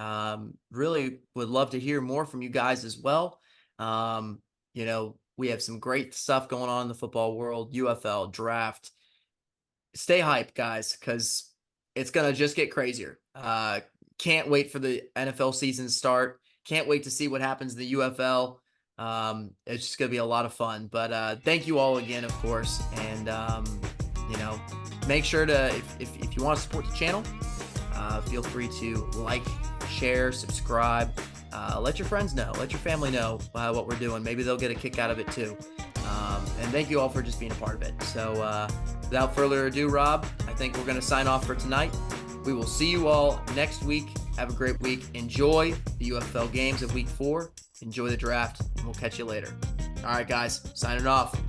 Really would love to hear more from you guys as well. We have some great stuff going on in the football world, UFL, draft. Stay hyped, guys, because it's going to just get crazier. Can't wait for the NFL season to start. Can't wait to see what happens in the UFL. It's just going to be a lot of fun. But thank you all again, of course. And, make sure to, if you want to support the channel, feel free to like, share, subscribe. Let your friends know. Let your family know what we're doing. Maybe they'll get a kick out of it too. And thank you all for just being a part of it. So without further ado, Rob, I think we're going to sign off for tonight. We will see you all next week. Have a great week. Enjoy the UFL games of week 4. Enjoy the draft, and we'll catch you later. All right, guys, signing off.